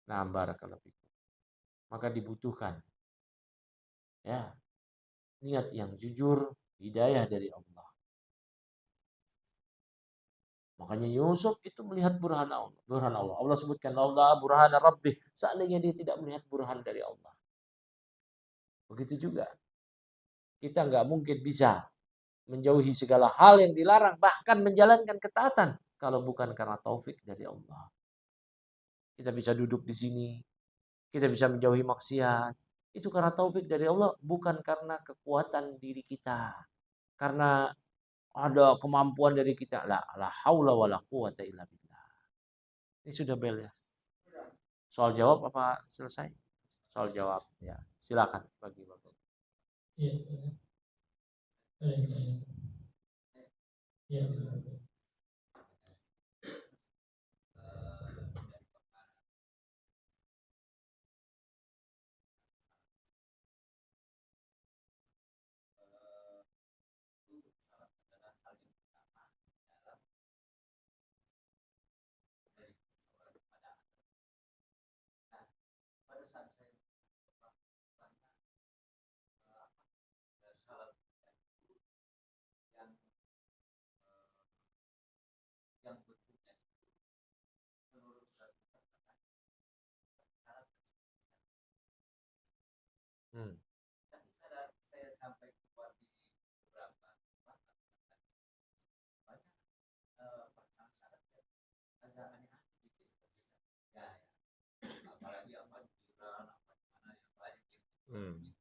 Speaker 1: Nah, barakallahu fikum. Maka dibutuhkan ya niat yang jujur, hidayah dari Allah. Makanya Yusuf itu melihat burhan Allah. Burhan Allah. Allah sebutkan Allah burhan rabbih. Seandainya dia tidak melihat burhan dari Allah. Begitu juga. Kita nggak mungkin bisa menjauhi segala hal yang dilarang. Bahkan menjalankan ketaatan. Kalau bukan karena taufik dari Allah. Kita bisa duduk di sini. Kita bisa menjauhi maksiat. Itu karena taufik dari Allah. Bukan karena kekuatan diri kita. Karena ada kemampuan dari kita. La haula wa la quwata illa billah. Ini sudah bel ya. Soal jawab apa selesai? Soal jawab ya. Silakan bagi Bapak.
Speaker 2: Iya, iya.
Speaker 1: Hmm. Hmm.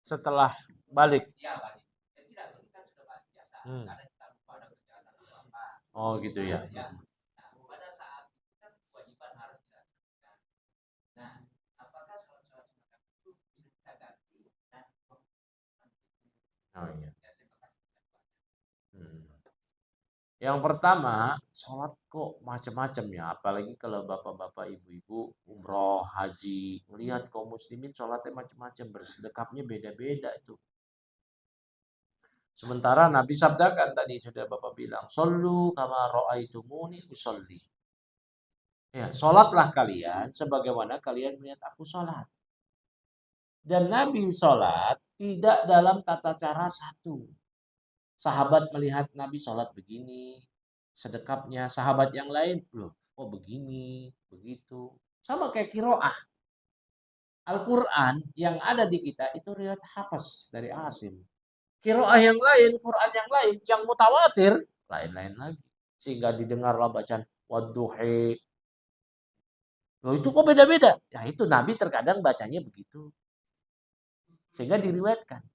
Speaker 1: Setelah balik. Hmm. Oh gitu ya. Oh iya. Hmm. Yang pertama, sholat kok macam-macam ya. Apalagi kalau bapak-bapak, ibu-ibu umroh, haji, melihat kaum muslimin sholatnya macam-macam, bersedekapnya beda-beda itu. Sementara Nabi sabdakan tadi sudah Bapak bilang, "Shollu kama ra'aitumuni usolli." Ya, sholatlah kalian sebagaimana kalian melihat aku sholat. Dan Nabi sholat tidak dalam tata cara satu. Sahabat melihat Nabi sholat begini, sedekapnya. Sahabat yang lain, loh, oh begini, begitu. Sama kayak kiroah. Al-Quran yang ada di kita itu riwayat Hafs dari Asim. Kiroah yang lain, Quran yang lain, yang mutawatir, lain-lain lagi. Sehingga didengarlah bacaan wadduhi. Loh itu kok beda-beda? Ya itu Nabi terkadang bacanya begitu. Sehingga diriwayatkan.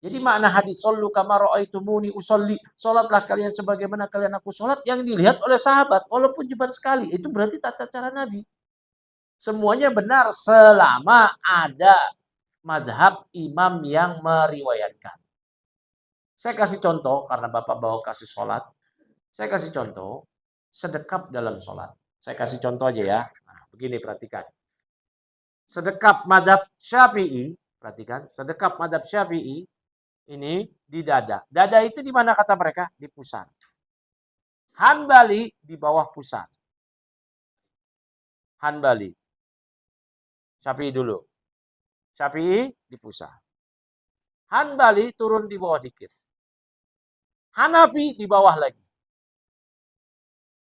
Speaker 1: Jadi makna hadis sallu kama ra'aitumuni usolli, salatlah kalian sebagaimana kalian aku salat, yang dilihat oleh sahabat walaupun cuma sekali, itu berarti tata cara Nabi. Semuanya benar selama ada madhab imam yang meriwayatkan. Saya kasih contoh karena Bapak bawa kasih sholat. Saya kasih contoh sedekap dalam sholat. Saya kasih contoh aja ya. Nah, begini perhatikan. Sedekap madhab Syafi'i, perhatikan. Sedekap madhab Syafi'i ini di dada. Dada itu di mana kata mereka? Di pusat. Hanbali di bawah pusat. Hanbali. Syafi'i dulu. Syafi'i di pusat. Hanbali turun di bawah dikit. Hanafi di bawah lagi.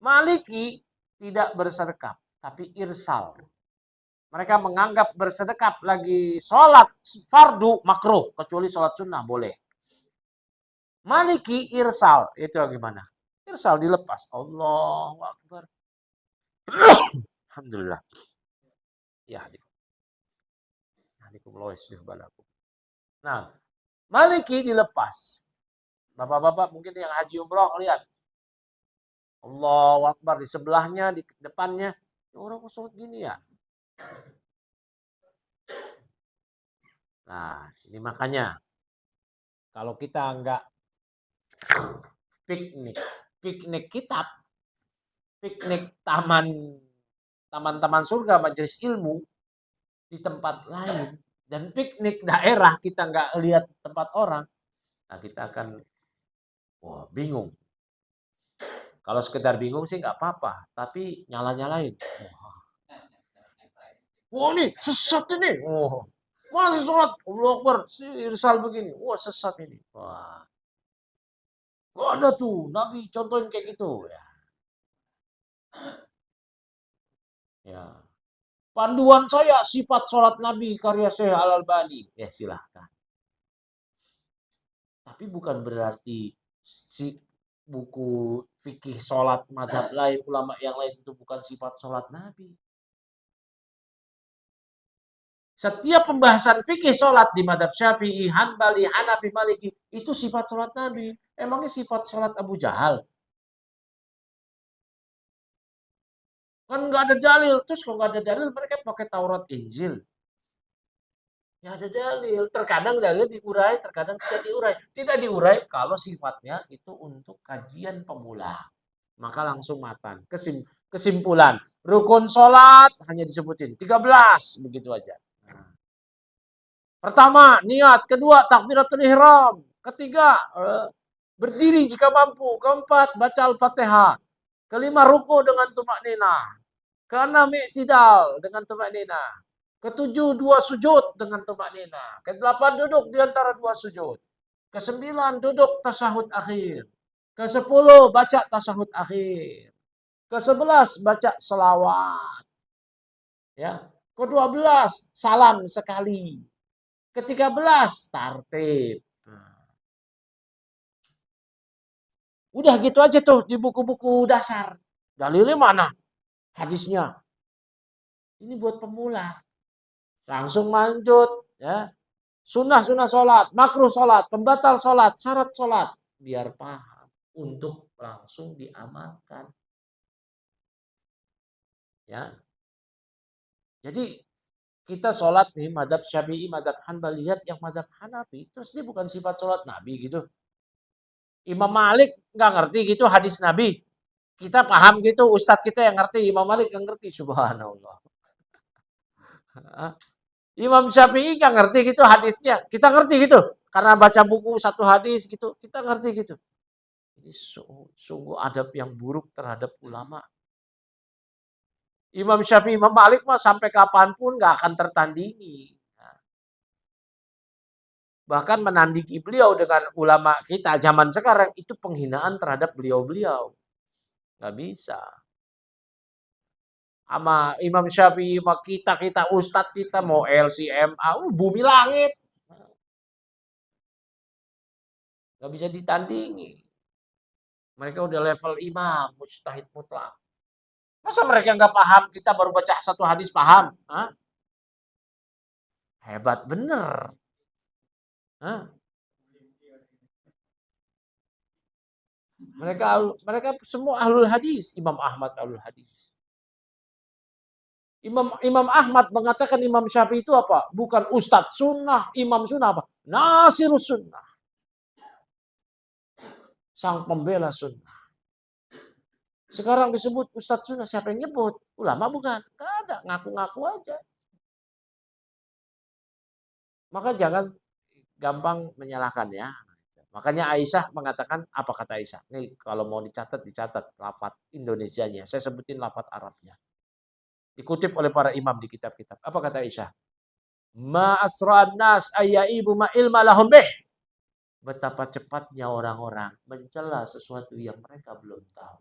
Speaker 1: Maliki tidak bersedekap, tapi irsal. Mereka menganggap bersedekap lagi sholat fardu makruh, kecuali sholat sunnah boleh. Maliki irsal, itu gimana? Irsal dilepas. Allahu Akbar. Alhamdulillah. Ya, Nah, Maliki dilepas. Bapak-bapak mungkin yang haji umroh lihat. Allahu Akbar di sebelahnya, di depannya. Orang kok sholat gini ya? Nah, ini makanya kalau kita enggak piknik kitab, piknik taman surga, majelis ilmu di tempat lain, dan piknik daerah kita nggak lihat tempat orang, nah kita akan bingung. Kalau sekedar bingung sih nggak apa-apa, tapi nyala-nyalain. Wah ini sesat ini. Masih sholat, Allahu Akbar, si Irsal begini. Wah sesat ini. Wah. Gak ada tuh, Nabi contohin kayak gitu. Ya. Panduan saya sifat sholat Nabi karya Syekh Al-Albani. Ya silahkan. Tapi bukan berarti si buku fikih sholat mazhab lain, ulama yang lain itu bukan sifat sholat Nabi. Setiap pembahasan fikih sholat di mazhab Syafi'i, Hanbali, Hanafi, Maliki itu sifat sholat Nabi. Emangnya sifat sholat Abu Jahal? Kan nggak ada dalil. Terus kalau nggak ada dalil mereka pakai Taurat Injil. Ya ada dalil. Terkadang dalil diurai, terkadang tidak diurai. Tidak diurai kalau sifatnya itu untuk kajian pemula. Maka langsung matan. Kesimpulan. Rukun sholat hanya disebutin 13. Begitu aja. Pertama, niat. Kedua, takbiratul ihram. Ketiga, berdiri jika mampu. Keempat, baca Al-Fatihah. Kelima, ruku dengan tumak ninah. Keenam, i'tidal dengan tumak ninah. Ketujuh, 2 sujud dengan tumak ninah. Kedelapan, duduk di antara 2 sujud. Kesembilan, duduk tasyahud akhir. Ke-10, baca tasyahud akhir. Ke-11, baca selawat. Ya. Ke-12, salam sekali. Ke-13, tartib. Udah gitu aja tuh di buku-buku dasar. Dalilnya mana? Hadisnya. Ini buat pemula. Langsung lanjut, ya. Sunnah sholat, makruh sholat, pembatal sholat, syarat sholat. Biar paham. Untuk langsung diamalkan. Ya. Jadi kita sholat nih, madhab Syafi'i, madhab Hanbali, lihat yang madhab Hanafi. Terus dia bukan sifat sholat Nabi gitu. Imam Malik nggak ngerti gitu hadis Nabi. Kita paham gitu, Ustadz kita yang ngerti, Imam Malik yang ngerti. Subhanallah. Imam Syafi'i nggak ngerti gitu hadisnya. Kita ngerti gitu. Karena baca buku satu hadis gitu. Kita ngerti gitu. Ini sungguh adab yang buruk terhadap ulama. Imam Syafi'i, Imam Malik mah sampai kapanpun nggak akan tertandingi. Bahkan menandingi beliau dengan ulama kita zaman sekarang itu penghinaan terhadap beliau-beliau. Nggak bisa. Sama Imam Syafi'i, sama kita Ustadz kita mau LCMA, bumi langit. Nggak bisa ditandingi. Mereka udah level imam, mujtahid mutlak. Masa mereka nggak paham, kita baru baca satu hadis paham? Hah? Hebat bener. Hah? Mereka semua ahlul hadis. Imam Ahmad ahlul hadis. Imam Ahmad mengatakan Imam Syafi'i itu apa? Bukan ustadz sunnah, imam sunnah apa? Nasirus sunnah. Sang pembela sunnah. Sekarang disebut ustadz sunnah, siapa yang nyebut? Ulama bukan? Gak ada, ngaku-ngaku aja. Maka jangan gampang menyalahkan ya. Makanya Aisyah mengatakan, apa kata Aisyah? Nih kalau mau dicatat lafaz Indonesianya. Saya sebutin lafaz Arabnya. Dikutip oleh para imam di kitab-kitab. Apa kata Aisyah? Ma asra'an nas ayyaibu ma ilma lahum bih. Betapa cepatnya orang-orang mencela sesuatu yang mereka belum tahu.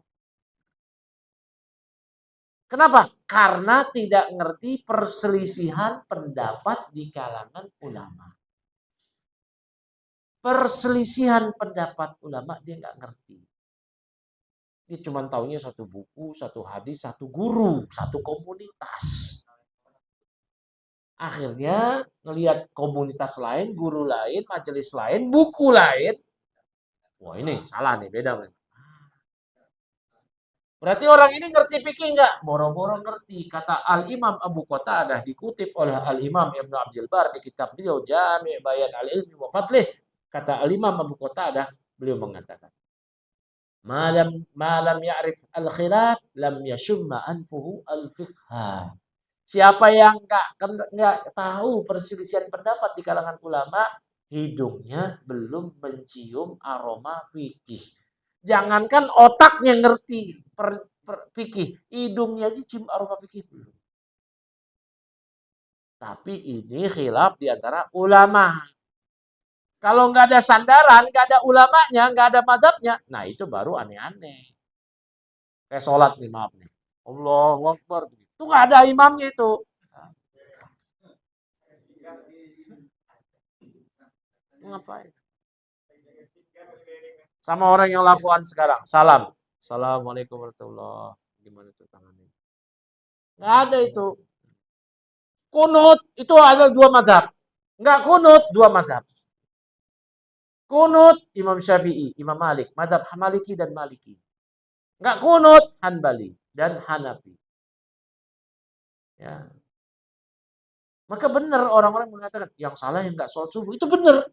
Speaker 1: Kenapa? Karena tidak ngerti perselisihan pendapat di kalangan ulama. Perselisihan pendapat ulama dia nggak ngerti. Dia cuma taunya satu buku, satu hadis, satu guru, satu komunitas. Akhirnya ngelihat komunitas lain, guru lain, majelis lain, buku lain. Wah ini salah nih, beda nih. Berarti orang ini ngerti fikih enggak? Boro-boro ngerti. Kata Al-Imam Abu Qatadah dikutip oleh Al-Imam Ibnu Abdul Bar di kitab beliau Jami' Bayan Al-Ilmi wa Fadlih. Kata Al-Imam Abu Qatadah, beliau mengatakan, malam ya'rif al-khilaf lam yashumma anfuhu al-fiqha. Siapa yang enggak tahu perselisihan pendapat di kalangan ulama, hidungnya belum mencium aroma fikih. Jangankan otaknya ngerti fikih, hidungnya aja cium aroma fikih belum. Tapi ini khilaf di antara ulama. Kalau nggak ada sandaran, nggak ada ulamanya, nggak ada mazhabnya, nah itu baru aneh-aneh. Kayak sholat nih, maaf nih. Allahu Akbar. Itu nggak ada imamnya itu. Ngapain? Sama orang yang lakukan sekarang. Salam. Assalamualaikum warahmatullahi wabarakatuh. Gimana tuh tangannya? Nggak ada itu. Kunut itu ada dua mazhab. Nggak kunut, dua mazhab. Kunut Imam Syafi'i, Imam Malik, mazhab Maliki dan Maliki. Nggak kunut Hanbali dan Hanafi. Ya. Maka benar orang-orang mengatakan yang salah yang nggak sholat subuh itu benar.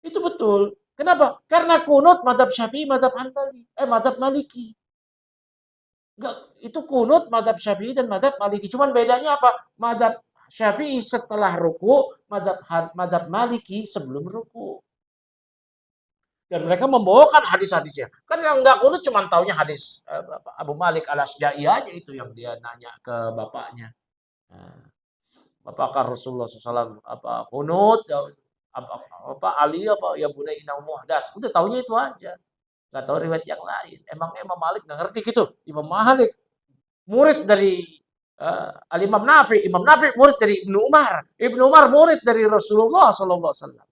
Speaker 1: Itu betul. Kenapa? Karena kunut mazhab Syafi'i, mazhab Hanbali, mazhab Maliki. Enggak, itu kunut mazhab Syafi'i dan mazhab Maliki. Cuman bedanya apa? Mazhab Syafi'i setelah ruku, mazhab Maliki sebelum ruku. Dan mereka membawakan hadis-hadisnya. Kan yang enggak kunut cuma taunya hadis Abu Malik Al-Asja'i aja itu yang dia nanya ke bapaknya. Nah, apakah Rasulullah SAW apa kunut apa Ali apa ya bunai inau muhdas. Udah taunya itu aja. Enggak tahu riwayat yang lain. Emang Imam Malik enggak ngerti gitu. Imam Malik murid dari Al-Imam Nafi. Imam Nafi murid dari Ibnu Umar. Ibnu Umar murid dari Rasulullah SAW.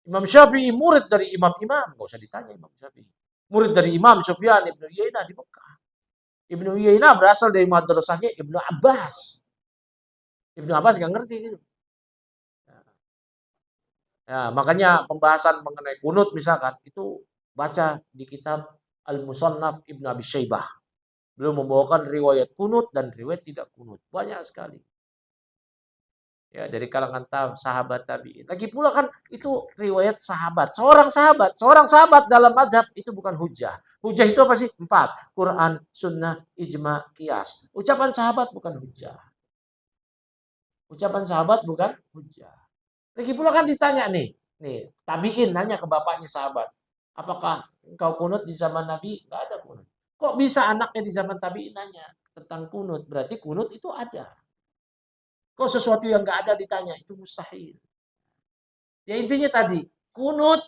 Speaker 1: Imam Syafi'i murid dari imam-imam. Nggak usah ditanya Imam Syafi'i. Murid dari Imam Sufyan Ibnu Uyainah di Mekah. Ibnu Uyainah berasal dari madrasahnya Ibnu Abbas. Ibnu Abbas nggak ngerti gitu. Ya, makanya pembahasan mengenai kunut misalkan itu baca di kitab Al-Musannaf Ibnu Abi Syaibah. Beliau membawakan riwayat kunut dan riwayat tidak kunut. Banyak sekali. Ya, dari kalangan sahabat tabi'in. Lagi pula kan itu riwayat sahabat. Seorang sahabat dalam mazhab itu bukan hujah. Hujah itu apa sih? 4. Quran, sunnah, ijma, qiyas. Ucapan sahabat bukan hujah. Ucapan sahabat bukan hujah. Lagi pula kan ditanya nih tabi'in nanya ke bapaknya sahabat. Apakah engkau kunut di zaman Nabi? Enggak ada kunut. Kok bisa anaknya di zaman tabi'in nanya tentang kunut? Berarti kunut itu ada. Kok sesuatu yang nggak ada ditanya? Itu mustahil. Ya intinya tadi, kunut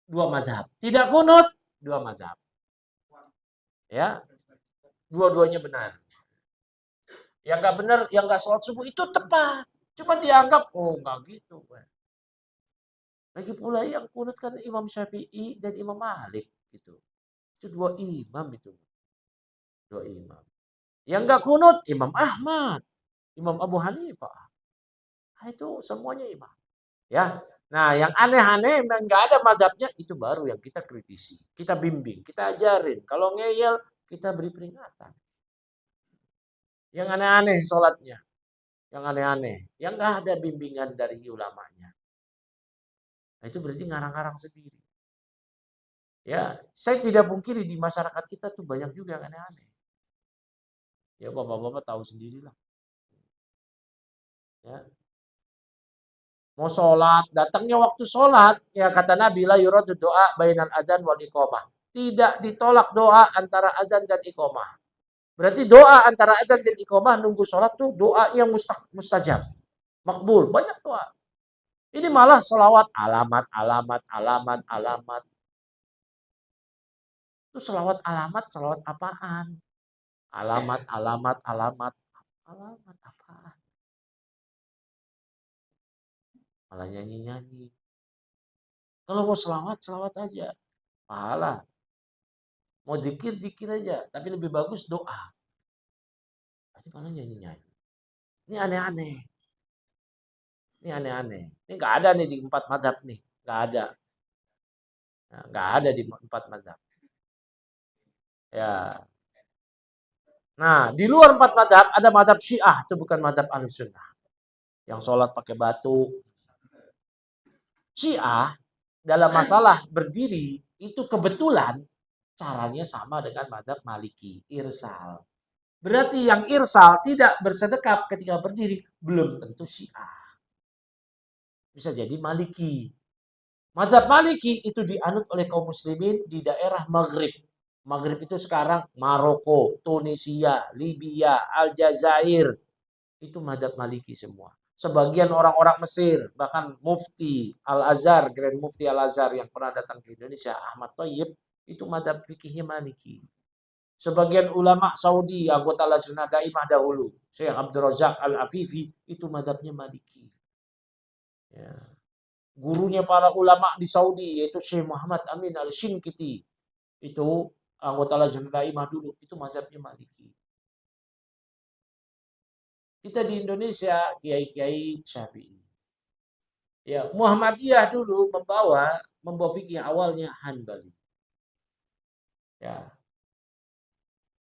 Speaker 1: dua mazhab. Tidak kunut dua mazhab. Ya, dua-duanya benar. Yang nggak benar, yang nggak sholat subuh itu tepat. Cuma dianggap, oh nggak gitu. Lagi pula yang kunut kan Imam Syafi'i dan Imam Malik gitu. Itu dua imam itu. Dua imam. Yang nggak kunut Imam Ahmad, Imam Abu Hanifah. Nah, itu semuanya imam. Ya. Nah, yang aneh-aneh yang nggak ada mazhabnya itu baru yang kita kritisi, kita bimbing, kita ajarin. Kalau ngeyel kita beri peringatan. Yang aneh-aneh sholatnya, yang aneh-aneh, yang nggak ada bimbingan dari ulamanya. Nah, itu berarti ngarang-ngarang sendiri. Ya, saya tidak pungkiri di masyarakat kita tuh banyak juga yang aneh-aneh. Ya, bapak-bapak tahu sendirilah. Ya, mau sholat, datangnya waktu sholat, ya kata Nabi, la yuradu doa bainal adzan wal iqamah. Tidak ditolak doa antara adzan dan iqamah. Berarti doa antara adzan dan iqamah nunggu sholat tuh doa yang mustajab. Makbul, banyak doa. Ini malah selawat alamat. Itu selawat apaan? Alamat apaan? Malah nyanyi-nyanyi. Kalau mau selawat aja. Pahala. Mau zikir, zikir aja. Tapi lebih bagus doa. Tapi malah nyanyi-nyanyi. Ini aneh-aneh. Ini aneh-aneh. Ini nggak ada nih di 4 mazhab nih. Nggak ada. Nah, nggak ada di 4 mazhab. Ya. Nah, di luar 4 mazhab ada mazhab Syiah. Itu bukan mazhab Ahlussunnah. Yang sholat pakai batu. Syiah dalam masalah berdiri itu kebetulan caranya sama dengan mazhab Maliki, irsal. Berarti yang irsal tidak bersedekap ketika berdiri belum tentu Syiah. Bisa jadi Maliki. Mazhab Maliki itu dianut oleh kaum muslimin di daerah Maghrib. Maghrib itu sekarang Maroko, Tunisia, Libya, Aljazair. Itu mazhab Maliki semua. Sebagian orang-orang Mesir, bahkan Mufti Al-Azhar, Grand Mufti Al-Azhar yang pernah datang ke Indonesia, Ahmad Thayyib, itu mazhab fikihnya Maliki. Sebagian ulama Saudi, anggota Lajnah Daimah dahulu, Syekh Abdul Razak Al-Afifi, itu mazhabnya Maliki. Ya. Gurunya para ulama di Saudi, yaitu Syekh Muhammad Amin Al-Shinkiti, itu anggota Lajnah Daimah dulu, itu mazhabnya Maliki. Kita di Indonesia, kiai-kiai Syafi'i. Ya, Muhammadiyah dulu membawa fikih awalnya Hanbali. Ya.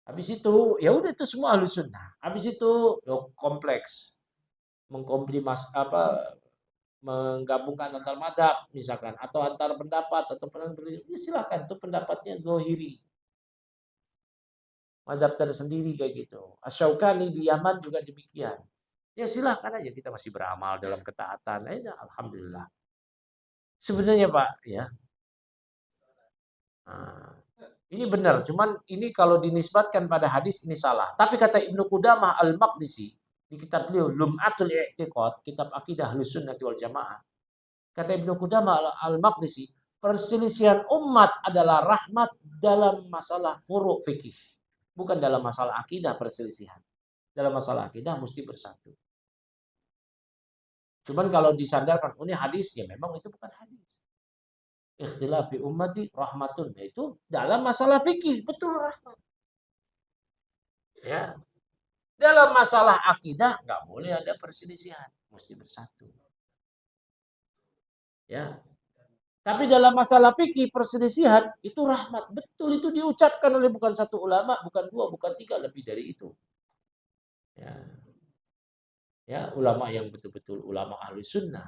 Speaker 1: Habis itu, ya udah itu semua Ahlussunnah. Habis itu kompleks. Menggabungkan antar mazhab misalkan atau antar pendapat atau pendapat, ya silakan itu pendapatnya zahiri. Mazhab tersendiri kayak gitu. Asy-Syaukani di Yaman juga demikian. Ya silahkan aja, kita masih beramal dalam ketaatan. Alhamdulillah. Sebenarnya Pak, ya. Nah, ini benar, cuman ini kalau dinisbatkan pada hadis ini salah. Tapi kata Ibnu Qudamah Al-Maqdisi di kitab beliau Lum'atul I'tiqad, kitab akidah Ahlussunnah wal Jamaah. Kata Ibnu Qudamah Al-Maqdisi, perselisihan umat adalah rahmat dalam masalah furu' fikih. Bukan dalam masalah akidah perselisihan. Dalam masalah akidah mesti bersatu. Cuman kalau disandarkan, ini hadis, ya memang itu bukan hadis. Ikhtilaf fi ummati rahmatun, yaitu dalam masalah fikih, betul rahmat. Ya. Dalam masalah akidah nggak boleh ada perselisihan, mesti bersatu. Ya. Tapi dalam masalah fikih perselisihan itu rahmat, betul itu diucapkan oleh bukan satu ulama, bukan dua, bukan tiga, lebih dari itu. Ya. Ya, ulama yang betul-betul ulama ahli sunnah.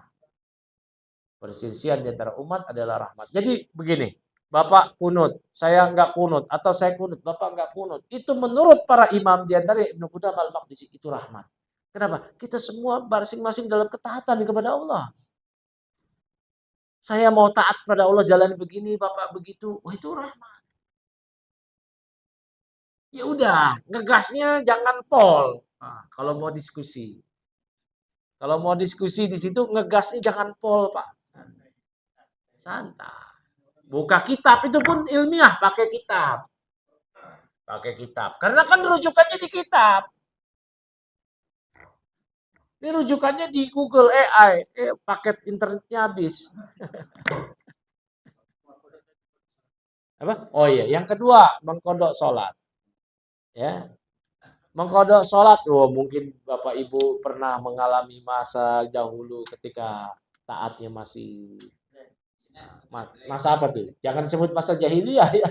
Speaker 1: Perselisihan di antara umat adalah rahmat. Jadi begini, Bapak kunut, saya enggak kunut, atau saya kunut, Bapak enggak kunut. Itu menurut para imam di antara Ibnu Qudamah Al-Maqdisi itu rahmat. Kenapa? Kita semua masing-masing dalam ketaatan kepada Allah. Saya mau taat pada Allah, jalan begini, Bapak begitu. Oh, itu rahmat. Ya udah, ngegasnya jangan pol. Nah, kalau mau diskusi. Kalau mau diskusi di situ ngegasnya jangan pol, Pak. Santai. Buka kitab itu pun ilmiah, pakai kitab. Pakai kitab. Karena kan rujukannya di kitab. Ini rujukannya di Google AI. Paket internetnya habis. Apa? Oh iya, yang kedua mengkodok sholat. Ya, mengkodok sholat. Oh, mungkin Bapak Ibu pernah mengalami masa dahulu ketika taatnya masih masa apa tuh? Jangan sebut masa jahiliyah ya.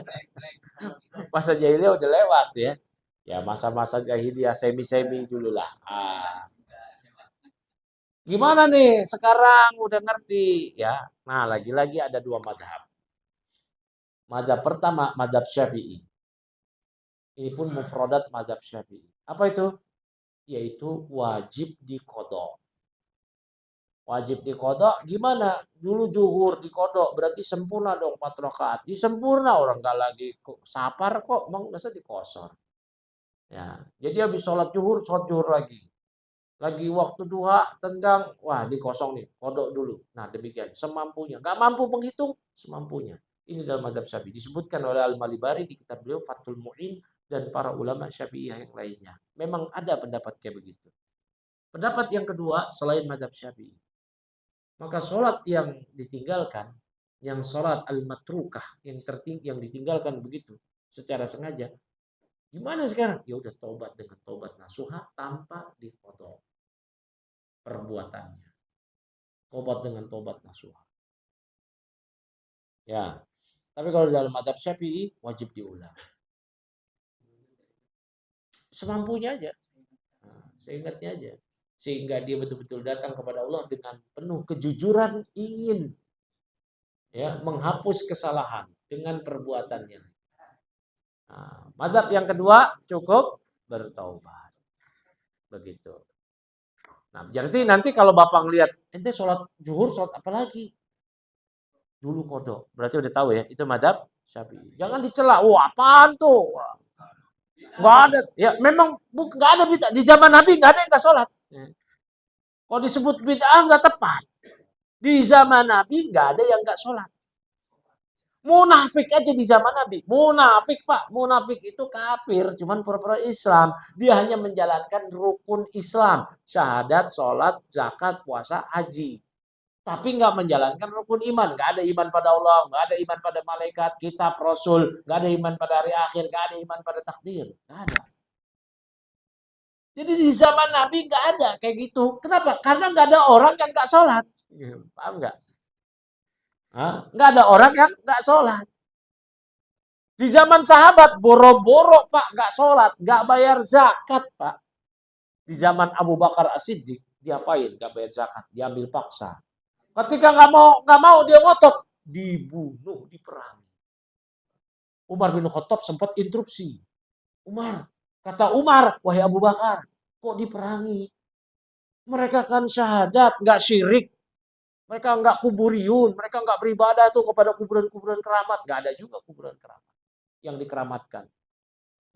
Speaker 1: Masa jahiliyah udah lewat ya. Ya masa-masa jahiliyah semi-semi dulu lah. Gimana nih sekarang udah ngerti ya. Nah lagi-lagi ada dua madhab. Madhab pertama madhab Syafi'i. Ini pun mufradat madhab Syafi'i. Apa itu? Yaitu wajib dikodok. Wajib dikodok gimana? Dulu zuhur dikodok berarti sempurna dong 4 rakaat. Disempurna orang nggak lagi sapar kok, masa dikosor. Ya, jadi habis sholat zuhur lagi. Lagi waktu duha tenggang, wah dikosong nih, kodok dulu. Nah demikian, semampunya. Nggak mampu menghitung, semampunya. Ini dalam mazhab Syafi'i. Disebutkan oleh Al-Malibari di kitab beliau Fathul Mu'in dan para ulama Syafi'iyah yang lainnya. Memang ada pendapat kayak begitu. Pendapat yang kedua selain mazhab Syafi'i. Maka sholat yang ditinggalkan, yang sholat al-matrukah, yang ditinggalkan begitu, secara sengaja. Gimana sekarang? Ya udah tobat dengan tobat nasuha tanpa dipotong perbuatannya. Tobat dengan tobat nasuha. Ya. Tapi kalau dalam mazhab Syafi'i wajib diulang. Semampunya aja. Nah, seingatnya aja. Sehingga dia betul-betul datang kepada Allah dengan penuh kejujuran ingin ya menghapus kesalahan dengan perbuatannya. Nah, mazhab yang kedua cukup bertaubat. Begitu. Nah, jadi nanti kalau Bapak ngelihat ente sholat zuhur, sholat apa lagi? Dulu kodok. Berarti udah tahu ya, itu mazhab Syafi'i. Jangan dicela. Wah, apaan tuh? Nggak ada. Ya, memang nggak ada bid'ah. Di zaman Nabi nggak ada yang nggak sholat. Kalau disebut bid'ah nggak tepat. Di zaman Nabi nggak ada yang nggak sholat. Munafik aja di zaman Nabi. Munafik, Pak. Munafik itu kafir. Cuman pura-pura Islam. Dia hanya menjalankan rukun Islam. Syahadat, sholat, zakat, puasa, haji. Tapi nggak menjalankan rukun iman. Nggak ada iman pada Allah. Nggak ada iman pada malaikat, kitab, rasul. Nggak ada iman pada hari akhir. Nggak ada iman pada takdir. Nggak ada. Jadi di zaman Nabi nggak ada kayak gitu. Kenapa? Karena nggak ada orang yang nggak sholat. Paham nggak? Nggak ada orang yang nggak sholat. Di zaman sahabat boro-boro Pak nggak sholat, nggak bayar zakat Pak. Di zaman Abu Bakar As-Siddiq diapain? Nggak bayar zakat, diambil paksa. Ketika nggak mau dia ngotot, dibunuh, diperangi. Umar bin Khattab sempat interupsi. Kata Umar, wahai Abu Bakar, kok diperangi? Mereka kan syahadat, nggak syirik. Mereka nggak kuburiyun, mereka nggak beribadah tuh kepada kuburan-kuburan keramat. Nggak ada juga kuburan keramat yang dikeramatkan.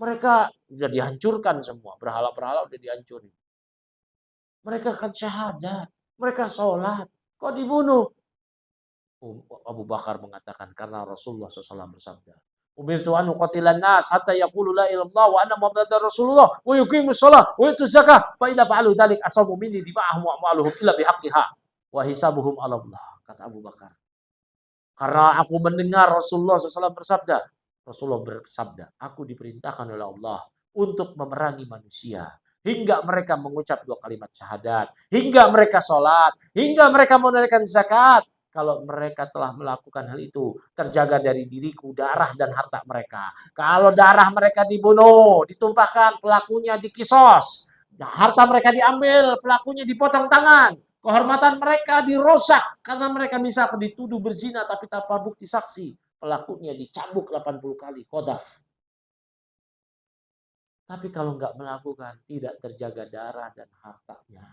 Speaker 1: Mereka sudah dihancurkan semua, berhala-berhala sudah dihancurin. Mereka kan syahadat, mereka sholat, kok dibunuh? Abu Bakar mengatakan karena Rasulullah SAW bersabda, Umirtu an uqatilan nas hatta yaqulu la ilaha illallah wa anna muhammadar rasulullah wa yuqimus shalah wa yutuz zakah fa idza fa'alu dzalik asamu minni dima'ahum wa amwaluhum illa bihaqqiha wa hisabuhum 'ala Allah, kata Abu Bakar. Karena aku mendengar Rasulullah SAW bersabda, aku diperintahkan oleh Allah untuk memerangi manusia hingga mereka mengucap 2 kalimat syahadat, hingga mereka sholat, hingga mereka menunaikan zakat. Kalau mereka telah melakukan hal itu, terjaga dari diriku darah dan harta mereka. Kalau darah mereka dibunuh, ditumpahkan, pelakunya dikisos, harta mereka diambil, pelakunya dipotong tangan, kehormatan mereka dirusak karena mereka misalkan dituduh berzina tapi tanpa bukti saksi, pelakunya dicambuk 80 kali, qadhaf. Tapi kalau nggak melakukan, tidak terjaga darah dan hartanya.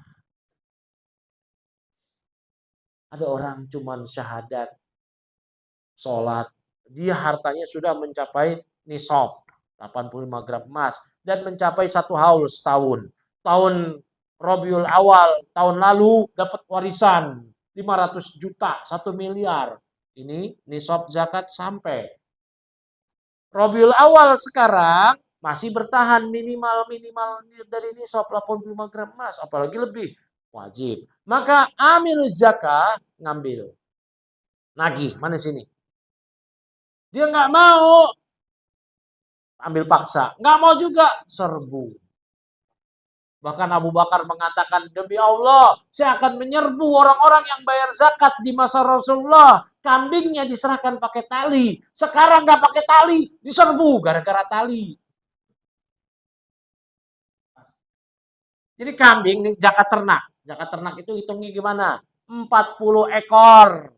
Speaker 1: Ada orang cuman syahadat, sholat, dia hartanya sudah mencapai nisab, 85 gram emas, dan mencapai 1 haul setahun. Tahun Rabiul Awal, tahun lalu dapat warisan 500 juta, 1 miliar. Ini nisab zakat sampai. Rabiul Awal sekarang masih bertahan minimal dari nisab 85 gram emas, apalagi lebih. Wajib. Maka amiluz zakah ngambil. Nagih, mana sini? Dia nggak mau. Ambil paksa. Nggak mau juga. Serbu. Bahkan Abu Bakar mengatakan, demi Allah, saya akan menyerbu orang-orang yang bayar zakat di masa Rasulullah. Kambingnya diserahkan pakai tali. Sekarang nggak pakai tali, diserbu gara-gara tali. Jadi kambing nih zakat ternak. Zakat ternak itu hitungnya gimana? 40 ekor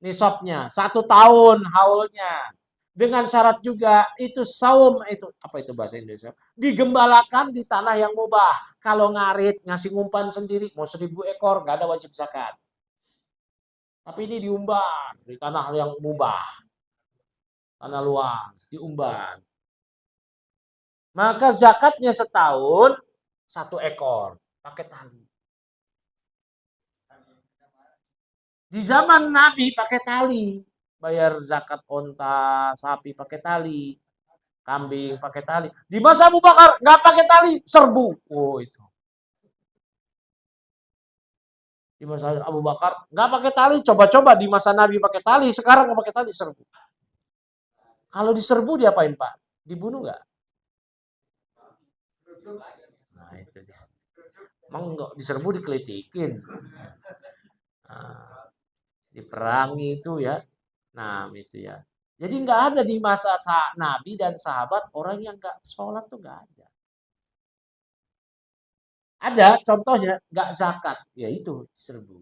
Speaker 1: nisabnya, 1 tahun haulnya. Dengan syarat juga itu saum, itu apa itu bahasa Indonesia? Digembalakan di tanah yang mubah. Kalau ngarit ngasih ngumpan sendiri mau 1000 ekor nggak ada wajib zakat. Tapi ini diumban di tanah yang mubah, tanah luas, diumban. Maka zakatnya setahun 1 ekor pakai tali. Di zaman Nabi pakai tali, bayar zakat onta, sapi pakai tali, kambing pakai tali. Di masa Abu Bakar nggak pakai tali, serbu. Oh itu. Di masa Abu Bakar nggak pakai tali, coba-coba di masa Nabi pakai tali, sekarang nggak pakai tali, serbu. Kalau diserbu diapain Pak? Dibunuh nggak? Nah itu dia. Emang nggak diserbu dikelitikin. Nah, diperangi itu ya. Nah itu ya. Jadi nggak ada di masa Nabi dan sahabat orang yang nggak sholat tuh nggak ada. Ada contohnya nggak zakat, ya itu diserbu.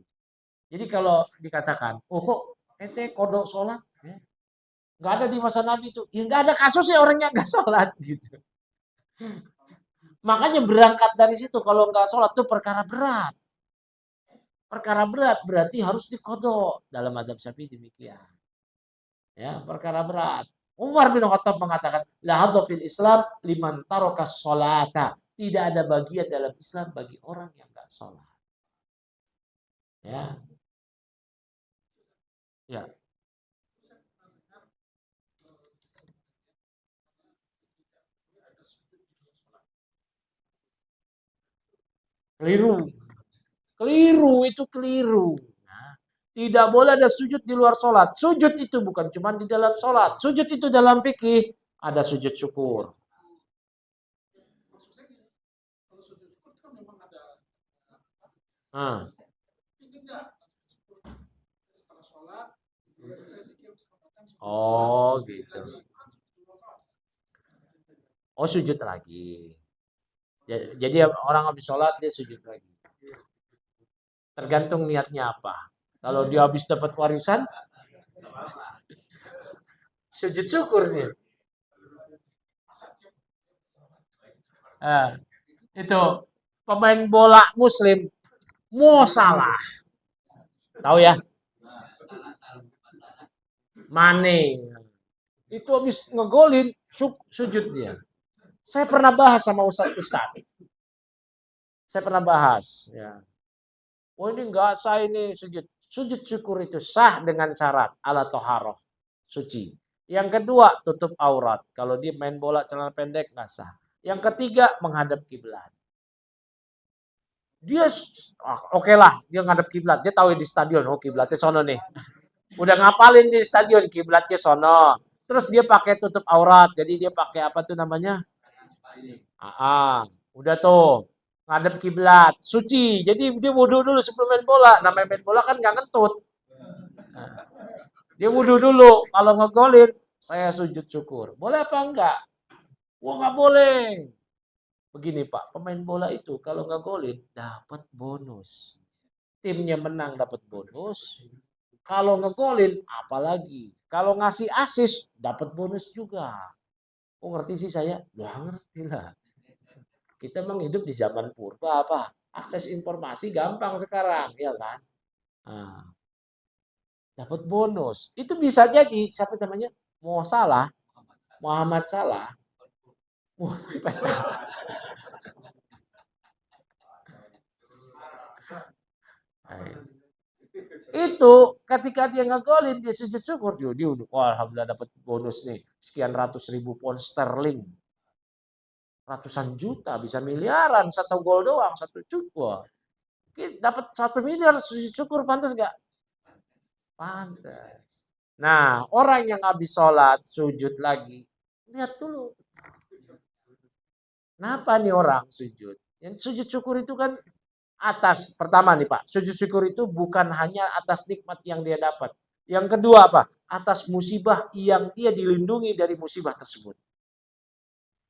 Speaker 1: Jadi kalau dikatakan, oh kok ente kodok sholat, ya, nggak ada di masa Nabi itu, ya nggak ada kasusnya orang yang nggak sholat gitu. Makanya berangkat dari situ kalau nggak sholat itu perkara berat. Perkara berat berarti harus dikodok dalam adab Syafi'i demikian. Ya, perkara berat. Umar bin Khattab mengatakan, la hadza fil Islam liman taraka sholata. Tidak ada bagian dalam Islam bagi orang yang nggak sholat. Ya, ya. Keliru. Keliru itu keliru. Nah, tidak boleh ada sujud di luar sholat. Sujud itu bukan cuma di dalam sholat. Sujud itu dalam fikih ada sujud syukur. Nah. Oh gitu. Oh sujud lagi. Jadi orang habis sholat dia sujud lagi. Tergantung niatnya apa. Kalau dia habis dapat warisan, sujud syukur nih. Nah, itu pemain bola Muslim mau salah, tahu ya? Mane itu habis ngegolin sujud dia. Saya pernah bahas sama Ustaz. Saya pernah bahas. Ya. Oh ini enggak sah ini sujud. Sujud syukur itu sah dengan syarat ala toharoh suci. Yang kedua tutup aurat. Kalau dia main bola celana pendek nggak sah. Yang ketiga menghadap kiblat. Dia oke lah dia ngadep kiblat. Dia tahu di stadion oh kiblatnya sono nih. Udah ngapalin di stadion kiblatnya sono. Terus dia pakai tutup aurat. Jadi dia pakai apa tuh namanya? Udah tuh ngadep kiblat, suci. Jadi dia wudhu dulu sebelum main bola. Namanya main bola kan nggak ngentut. Nah, dia wudhu dulu. Kalau ngegolin, saya sujud syukur. Boleh apa enggak? Wah nggak boleh. Begini Pak, pemain bola itu kalau nggak golin dapat bonus. Timnya menang dapat bonus. Kalau ngegolin apalagi. Kalau ngasih asis dapat bonus juga. Oh ngerti sih saya? Wah ngerti lah. Kita memang hidup di zaman purba apa? Akses informasi gampang sekarang, ya kan? Nah, dapat bonus. Itu bisa jadi siapa namanya? Mau salah, Muhammad Salah. Wah, itu ketika dia ngegolin dia sujud syukur dia udah wah alhamdulillah dapat bonus nih sekian ratus ribu pound sterling ratusan juta bisa miliaran satu gol doang satu cukup dapat 1 miliar sujud syukur pantas gak pantas. Nah, orang yang habis sholat, sujud lagi, lihat dulu. Kenapa nih orang sujud? Yang sujud syukur itu kan atas, pertama nih Pak, sujud syukur itu bukan hanya atas nikmat yang dia dapat. Yang kedua apa? Atas musibah yang dia dilindungi dari musibah tersebut.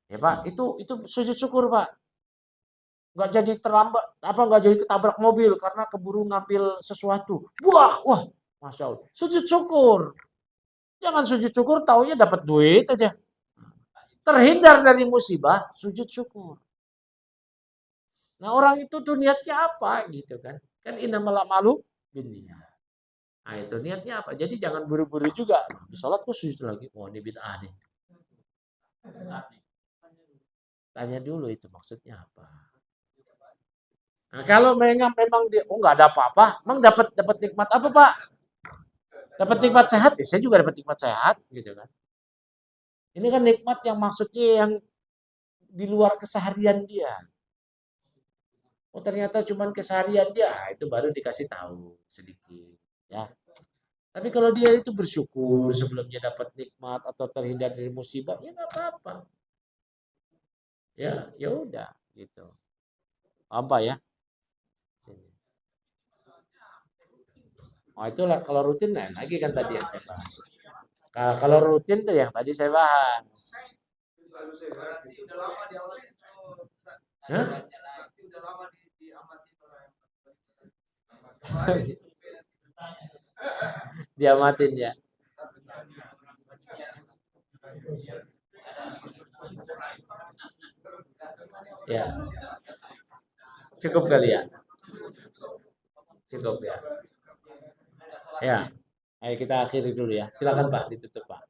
Speaker 1: Ya Pak, itu sujud syukur Pak. Nggak jadi terlambat, apa nggak jadi ketabrak mobil karena keburu ngambil sesuatu. Wah, masya Allah. Sujud syukur. Jangan sujud syukur taunya dapat duit aja. Terhindar dari musibah, sujud syukur. Nah orang itu tuh niatnya apa gitu kan. Kan innamal a'malu binniyat. Nah itu niatnya apa. Jadi jangan buru-buru juga. Di sholat kok sujud lagi. Oh ini bid'ah nih. Tanya dulu itu maksudnya apa. Nah kalau memang dia, oh nggak ada apa-apa. Emang dapat nikmat apa Pak? Dapat nikmat sehat? Ya saya juga dapat nikmat sehat gitu kan. Ini kan nikmat yang maksudnya yang di luar keseharian dia. Oh ternyata cuman keseharian dia, itu baru dikasih tahu sedikit, ya. Tapi kalau dia itu bersyukur sebelumnya dapat nikmat atau terhindar dari musibah, ya nggak apa-apa. Ya, ya udah gitu. Apa ya? Oh itulah kalau rutin lain lagi kan tadi yang saya bahas. Kalau rutin tuh yang tadi saya bahas. Hah? Diamatin ya. Ya, cukup kali ya. Cukup ya. Ya. Ayo kita akhiri dulu ya. Silakan Pak, ditutup Pak.